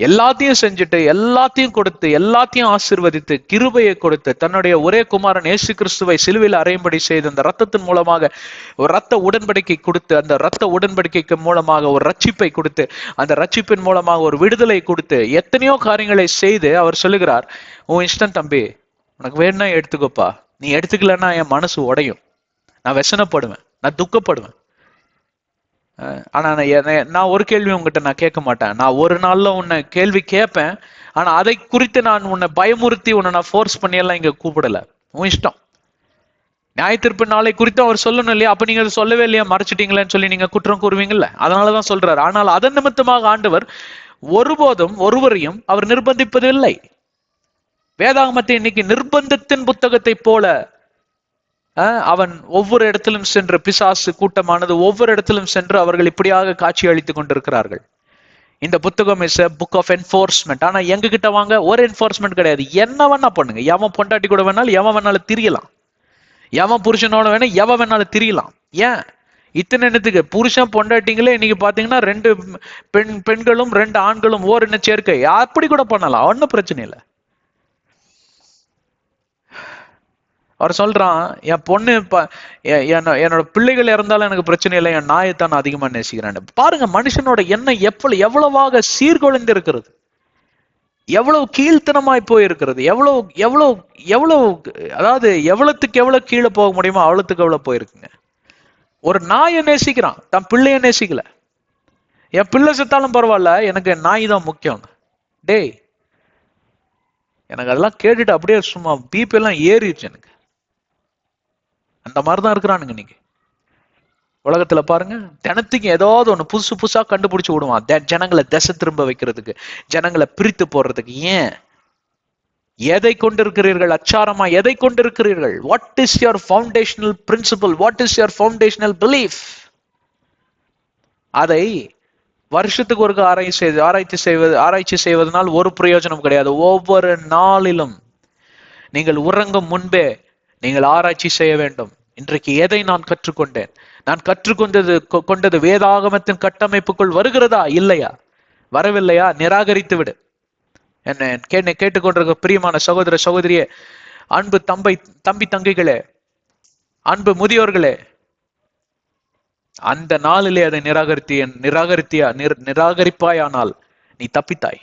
எல்லாத்தையும் செஞ்சுட்டு, எல்லாத்தையும் கொடுத்து, எல்லாத்தையும் ஆசீர்வதித்து, கிருபையை கொடுத்து, தன்னுடைய ஒரே குமாரன் இயேசு கிறிஸ்துவை சிலுவையில் அறையும்படி செய்து அந்த ரத்தத்தின் மூலமாக ஒரு ரத்த உடன்படிக்கை கொடுத்து, அந்த ரத்த உடன்படிக்கைக்கு மூலமாக ஒரு ரட்சிப்பை கொடுத்து, அந்த ரட்சிப்பின் மூலமாக ஒரு விடுதலை கொடுத்து, எத்தனையோ காரியங்களை செய்து அவர் சொல்லுகிறார், உன் இஷ்டம் தம்பி, உனக்கு வேணும்னா எடுத்துக்கோப்பா, நீ எடுத்துக்கலன்னா என் மனசு உடையும், நான் வெசனப்படுவேன், நான் துக்கப்படுவேன். ஆனா நான் ஒரு கேள்வி உங்ககிட்ட நான் கேட்க மாட்டேன். நான் ஒரு நாள்ல உன்னை கேள்வி கேட்பேன், ஆனா அதை குறித்து நான் உன்னை பயமுறுத்தி உன்னை நான் ஃபோர்ஸ் பண்ணியெல்லாம் இங்க கூப்பிடல. உன் இஷ்டம். நியாயத்தீர்ப்பு நாளை குறித்து அவர் சொல்லணும் இல்லையா? அப்ப நீங்க அதை சொல்லவே இல்லையா, மறைச்சிட்டீங்களேன்னு சொல்லி நீங்க குற்றம் கூறுவீங்கல்ல. அதனாலதான் சொல்றாரு. ஆனால் அதன் நிமித்தமாக ஆண்டவர் ஒருபோதும் ஒருவரையும் அவர் நிர்பந்திப்பதில்லை. வேதாகமத்தை இன்னைக்கு நிர்பந்தத்தின் புத்தகத்தை போல அவன் ஒவ்வொரு இடத்திலும் சென்று, பிசாசு கூட்டமானது ஒவ்வொரு இடத்திலும் சென்று அவர்கள் இப்படியாக காட்சி அளித்துக் கொண்டிருக்கிறார்கள். இந்த புத்தகம் is a book of enforcement. ஆனா எங்க கிட்ட வாங்க ஒரு என்ஃபோர்ஸ்மெண்ட் கிடையாது. என்ன வேணா பண்ணுங்க, எவன் பொண்டாட்டி கூட வேணாலும் எவன் வேணாலும் திரியலாம், எவன் புருஷனோட வேணா எவன் வேணாலும் திரியலாம். ஏன் இத்தனை எண்ணத்துக்கு? புருஷன் பொண்டாட்டிங்களே இன்னைக்கு பாத்தீங்கன்னா 2 பெண்களும் 2 ஆண்களும் ஓரின சேர்க்கை, அப்படி கூட பண்ணலாம், ஒன்னும் பிரச்சனை இல்லை. அவர் சொல்றான், என் பொண்ணு என்னோட பிள்ளைகள் இறந்தாலும் எனக்கு பிரச்சனை இல்லை, என் நாயைத்தான் நான் அதிகமா நேசிக்கிறேன். பாருங்க, மனுஷனோட எண்ணம் எவ்வளவாக சீர்குலைந்து இருக்கிறது, எவ்வளவு கீழ்த்தனமாய் போயிருக்கிறது, எவ்வளவு அதாவது எவ்வளவுக்கு எவ்வளவு கீழே போக முடியுமோ அவ்வளவுக்கு எவ்வளவு போயிருக்குங்க. ஒரு நாயை நேசிக்கிறான், தன் பிள்ளைய நேசிக்கல. என் பிள்ளை செத்தாலும் பரவாயில்ல, எனக்கு நாய் தான் முக்கியம். டேய், எனக்கு அதெல்லாம் கேட்டுட்டு அப்படியே சும்மா பிபி எல்லாம் ஏறிடுச்சு எனக்கு. அந்த மாதிரிதான் இருக்கிறானுங்க இன்னைக்கு உலகத்துல. பாருங்க, தினத்துக்கு ஏதாவது ஒண்ணு புதுசு புதுசா கண்டுபிடிச்சு விடுவான், ஜனங்களை திசை திரும்ப வைக்கிறதுக்கு, ஜனங்களை பிரித்து போடுறதுக்கு. ஏன்? எதை கொண்டிருக்கிறீர்கள்? அச்சாரமா எதை கொண்டிருக்கிறீர்கள்? What is your foundational principle? What is your foundational belief? அதை வருஷத்துக்கு ஒரு ஆராய்ச்சி செய்வதனால் ஒரு பிரயோஜனம் கிடையாது. ஒவ்வொரு நாளிலும் நீங்கள் உறங்கும் முன்பே நீங்கள் ஆராய்ச்சி செய்ய வேண்டும். இன்றைக்கு எதை நான் கற்றுக்கொண்டேன்? நான் கற்றுக்கொண்டது வேதாகமத்தின் கட்டமைப்புக்குள் வருகிறதா இல்லையா? வரவில்லையா? நிராகரித்து விடு. என்னை கேட்டுக்கொண்டிருக்க பிரியமான சகோதர சகோதரியே, அன்பு தம்பி தங்கைகளே, அன்பு முதியோர்களே, அந்த நாளிலே அதை நிராகரிப்பாயானால் நீ தப்பித்தாய்.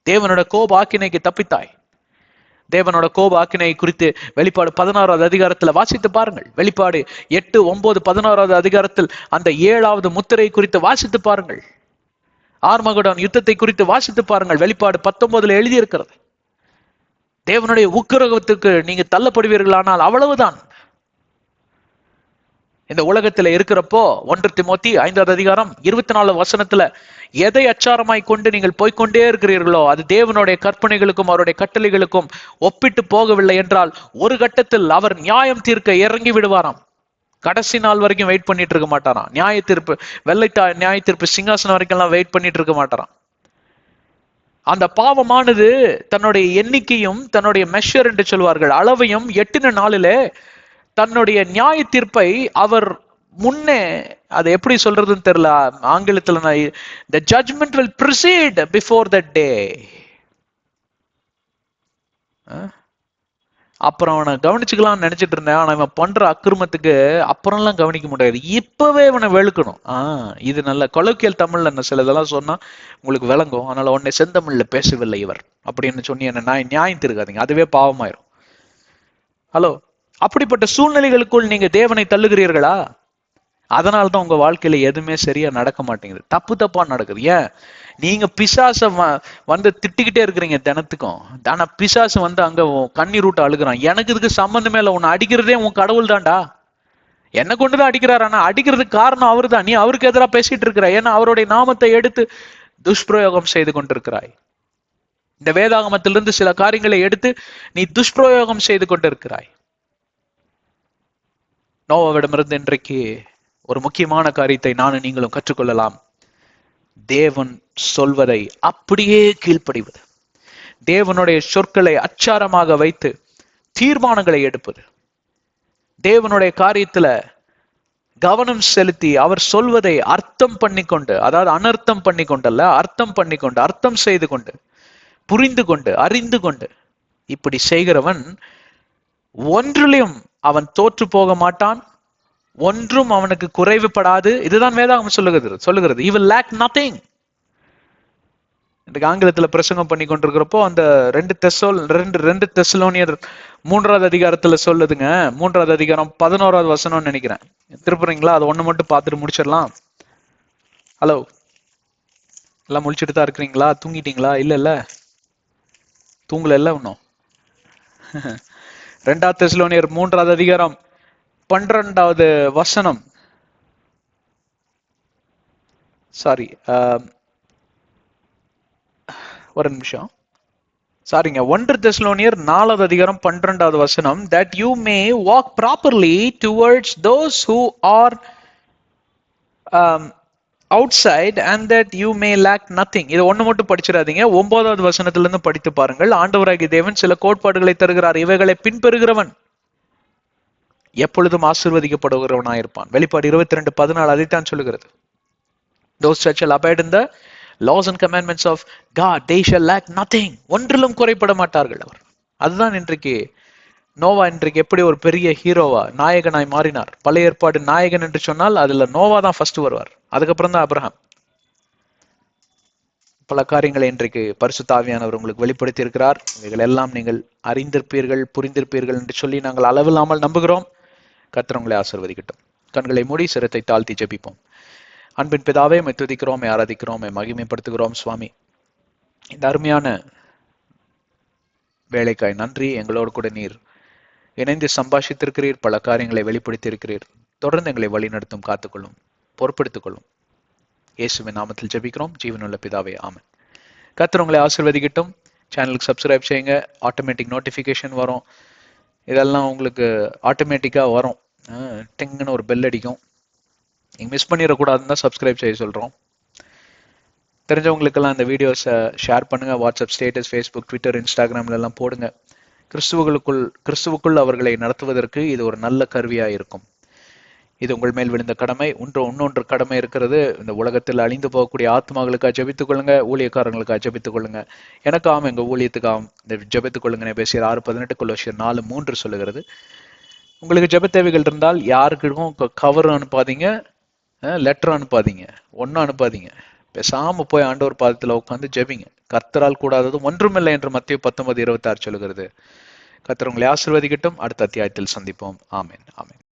தேவனோட கோப ஆக்கினைக்கு தப்பித்தாய். தேவனோட கோப ஆக்கினை குறித்து வெளிப்பாடு 16வது அதிகாரத்துல வாசித்து பாருங்கள். வெளிப்பாடு 8, 9, 16வது அதிகாரத்தில் அந்த 7வது முத்திரை குறித்து வாசித்து பாருங்கள். ஆர்மகடான் யுத்தத்தை குறித்து வாசித்து பாருங்கள். வெளிப்பாடு 19 எழுதியிருக்கிறது. தேவனுடைய உக்கிரகத்துக்கு நீங்க தள்ளப்படுவீர்களானால் அவ்வளவுதான். இந்த உலகத்துல இருக்கிறப்போ 1 தீமோத்தி 5வது அதிகாரம் 24 வசனத்துல எதை அச்சாரமாய் கொண்டு நீங்கள் போய்கொண்டே இருக்கிறீர்களோ அது தேவனுடைய கற்பனைகளுக்கும் அவருடைய கட்டளைகளுக்கும் ஒப்பிட்டு போகவில்லை என்றால் ஒரு கட்டத்தில் அவர் நியாயம் தீர்க்க இறங்கி விடுவாராம். கடைசி நாள் வரைக்கும் வெயிட் பண்ணிட்டு இருக்க மாட்டாராம். நியாய தீர்ப்பு சிங்காசனம் வரைக்கும் எல்லாம் வெயிட் பண்ணிட்டு இருக்க மாட்டாராம். அந்த பாவமானது தன்னுடைய எண்ணிக்கையும் தன்னுடைய மெஷர் என்று சொல்வார்கள் அளவையும் எட்டின நாளிலே தன்னுடைய நியாய தீர்ப்பை அவர் முன்னே அதை எப்படி சொல்றதுன்னு தெரியல ஆங்கிலத்துல நான் the judgment will precede before that day. அப்புறம் அவனை கவனிச்சுக்கலாம்னு நினைச்சிட்டு இருந்தேன். ஆனா இவன் பண்ற அக்கிரமத்துக்கு அப்புறம்லாம் கவனிக்க முடியாது. இப்பவே இவனை வெளுக்கணும். இது நல்ல கொலோக்கியல் தமிழ்ல என்ன சில இதெல்லாம் சொன்னா உங்களுக்கு விளங்கும். அதனால உன்னை செந்தமிழ்ல பேசவில்லை இவர் அப்படின்னு சொன்னி என்ன நியாயம் திருக்காதீங்க, அதுவே பாவமாயிரும். ஹலோ, அப்படிப்பட்ட சூழ்நிலைகளுக்குள் நீங்க தேவனை தள்ளுகிறீர்களா? அதனால்தான் உங்க வாழ்க்கையில எதுவுமே சரியா நடக்க மாட்டேங்குது, தப்பு தப்பா நடக்குது. ஏன்? நீங்க பிசாச வந்து திட்டிக்கிட்டே இருக்கிறீங்க தினத்துக்கும். ஆனா பிசாசு வந்து அங்க கண்ணீர் விட்டு அழுகுறான். எனக்கு இதுக்கு சம்பந்தமே இல்லை, உன்னை அடிக்கிறதே உன் கடவுள் தான்டா, என்ன கொண்டுதான் அடிக்கிறார். ஆனா அடிக்கிறதுக்கு காரணம் அவரு தான். நீ அவருக்கு எதிராக பேசிட்டு இருக்கிற, ஏன்னா அவருடைய நாமத்தை எடுத்து துஷ்பிரயோகம் செய்து கொண்டிருக்கிறாய். இந்த வேதாகமத்திலிருந்து சில காரியங்களை எடுத்து நீ துஷ்பிரயோகம் செய்து கொண்டிருக்கிறாய். நோவாவிடமிருந்து இன்றைக்கு ஒரு முக்கியமான காரியத்தை நானும் நீங்களும் கற்றுக்கொள்ளலாம். தேவன் சொல்வதை அப்படியே கீழ்ப்படிவது, தேவனுடைய சொற்களை அச்சாரமாக வைத்து தீர்மானங்களை எடுப்பது, தேவனுடைய காரியத்துல கவனம் செலுத்தி அவர் சொல்வதை அர்த்தம் பண்ணிக்கொண்டு, அதாவது அனர்த்தம் பண்ணிக்கொண்டல்ல, அர்த்தம் பண்ணிக்கொண்டு, அர்த்தம் செய்து கொண்டு, புரிந்து கொண்டு, அறிந்து கொண்டு இப்படி செய்கிறவன் ஒன்றிலும் அவன் தோற்று போக மாட்டான், ஒன்றும் அவனுக்கு குறைவுபடாது. இதுதான் வேதாகமம் சொல்லுகிறது. He will lack nothing. இன்றைக்கு ஆங்கிலத்துல பிரசங்கம் பண்ணி கொண்டிருக்கிறப்போ அந்த ரெண்டு தெசலோனியர் 3வது அதிகாரத்துல சொல்லுதுங்க. 3வது அதிகாரம் 11வது வசனம்னு நினைக்கிறேன். திருப்புறீங்களா? அது ஒண்ணு மட்டும் பார்த்துட்டு முடிச்சிடலாம். ஹலோ, எல்லாம் முடிச்சுட்டு தான் இருக்கிறீங்களா? தூங்கிட்டீங்களா? இல்ல தூங்கல இல்ல இன்னும். 2 தெசலோனியர் 3வது அதிகாரம் 12வது வசனம். சாரி, ஒரு நிமிஷம். சாரிங்க, 1 தெசலோனியர் 4வது அதிகாரம் 12வது வசனம். that you may walk properly towards those who are outside and that you may lack nothing. இது ஒண்ணு மட்டும் படிச்சிடாதீங்க, 9வது வசனத்துல இருந்து படித்து பாருங்கள். ஆண்டவராகிய தேவன் சில கோட்பாடுகளை தருகிறார். இவைகளை பின்பற்றுகிறவன் எப்பொழுதும் ஆசீர்வதிக்கப்படுகிறவனாயிருப்பான். வெளிப்பாடு 22:14 அதைத்தான் சொல்லுகிறது. Those that shall abide in the laws and commandments of God, they shall lack nothing. ஒன்றிலும் குறைபட மாட்டார்கள் அவர். அதுதான் இன்றைக்கு நோவா இன்றைக்கு எப்படி ஒரு பெரிய ஹீரோவா, நாயகனாய் மாறினார். பழைய ஏற்பாடு நாயகன் என்று சொன்னால் அதுல நோவா தான் ஃபர்ஸ்ட் வருவார், அதுக்கப்புறம் தான் ஆபிரகாம். பல காரியங்களை இன்றைக்கு பரிசுத்த ஆவியானவர் உங்களுக்கு வெளிப்படுத்தி இருக்கிறார். இவைகள் எல்லாம் நீங்கள் அறிந்திருப்பீர்கள், புரிந்திருப்பீர்கள் என்று சொல்லி நாங்கள் அளவில்லாமல் நம்புகிறோம். கர்த்தர் உங்களை ஆசீர்வதிக்கட்டும். கண்களை மூடி சிரத்தை தாழ்த்தி ஜெபிப்போம். அன்பின் பிதாவே, உம்மை துதிக்கிறோம், உம்மை ஆராதிக்கிறோம், உம்மை மகிமைப்படுத்துகிறோம். சுவாமி, இந்த அருமையான வேலைக்காய் நன்றி. எங்களோடு கூட நீர் இணைந்து சம்பாஷித்திருக்கிறீர், பல காரியங்களை வெளிப்படுத்தி இருக்கிறீர். தொடர்ந்து எங்களை வழிநடத்தும், காத்துக்கொள்ளும், பொறுப்படுத்திக் கொள்ளும். இயேசுவின் நாமத்தில் ஜெபிக்கிறோம், ஜீவனுள்ள பிதாவே, ஆமென். கர்த்தர் உங்களை ஆசீர்வதிக்கட்டும். சேனலுக்கு சப்ஸ்கிரைப் செய்யுங்க, ஆட்டோமேட்டிக் நோட்டிஃபிகேஷன் வரும். இதெல்லாம் உங்களுக்கு ஆட்டோமேட்டிக்கா வரும். டிங்குன்னு ஒரு பெல் அடிக்கும். நீங்க மிஸ் பண்ணிடக்கூடாதுன்னு தான் சப்ஸ்கிரைப் செய்ய சொல்றோம். தெரிஞ்சவங்களுக்கெல்லாம் இந்த வீடியோஸை ஷேர் பண்ணுங்க. வாட்ஸ்அப் ஸ்டேட்டஸ், ஃபேஸ்புக், ட்விட்டர், இன்ஸ்டாகிராம்ல எல்லாம் போடுங்க. கிறிஸ்துவுக்குள் அவர்களை நடத்துவதற்கு இது ஒரு நல்ல கருவியா இருக்கும். இது உங்கள் மேல் விழுந்த கடமை. இன்னொன்று கடமை இருக்கிறது. இந்த உலகத்தில் அழிந்து போகக்கூடிய ஆத்மாக்களுக்காக ஜெபித்துக் கொள்ளுங்க, ஊழியக்காரங்களுக்காக ஜெபித்துக் கொள்ளுங்க. எனக்காகவும் எங்க ஊழியத்துக்காகவும் இந்த ஜெபித்துக் கொள்ளுங்க. எபேசியர் 6:18, கொலோசியர் 4:3 சொல்லுகிறது. உங்களுக்கு ஜெப தேவைகள் இருந்தால் யாருக்கும் கவர் அனுப்பாதீங்க, லெட்டர் அனுப்பாதீங்க, ஒன்னும் அனுப்பாதீங்க. பேசாம போய் ஆண்டவர் பாதத்துல உட்காந்து ஜெபிங்க. கர்த்தரால் கூடாதது ஒன்றுமில்லை என்று மத்தேயு 19:26 சொல்லுகிறது. கர்த்தர் உங்களை ஆசீர்வதிக்கட்டும். அடுத்த அத்தியாயத்தில் சந்திப்போம். ஆமென், ஆமென்.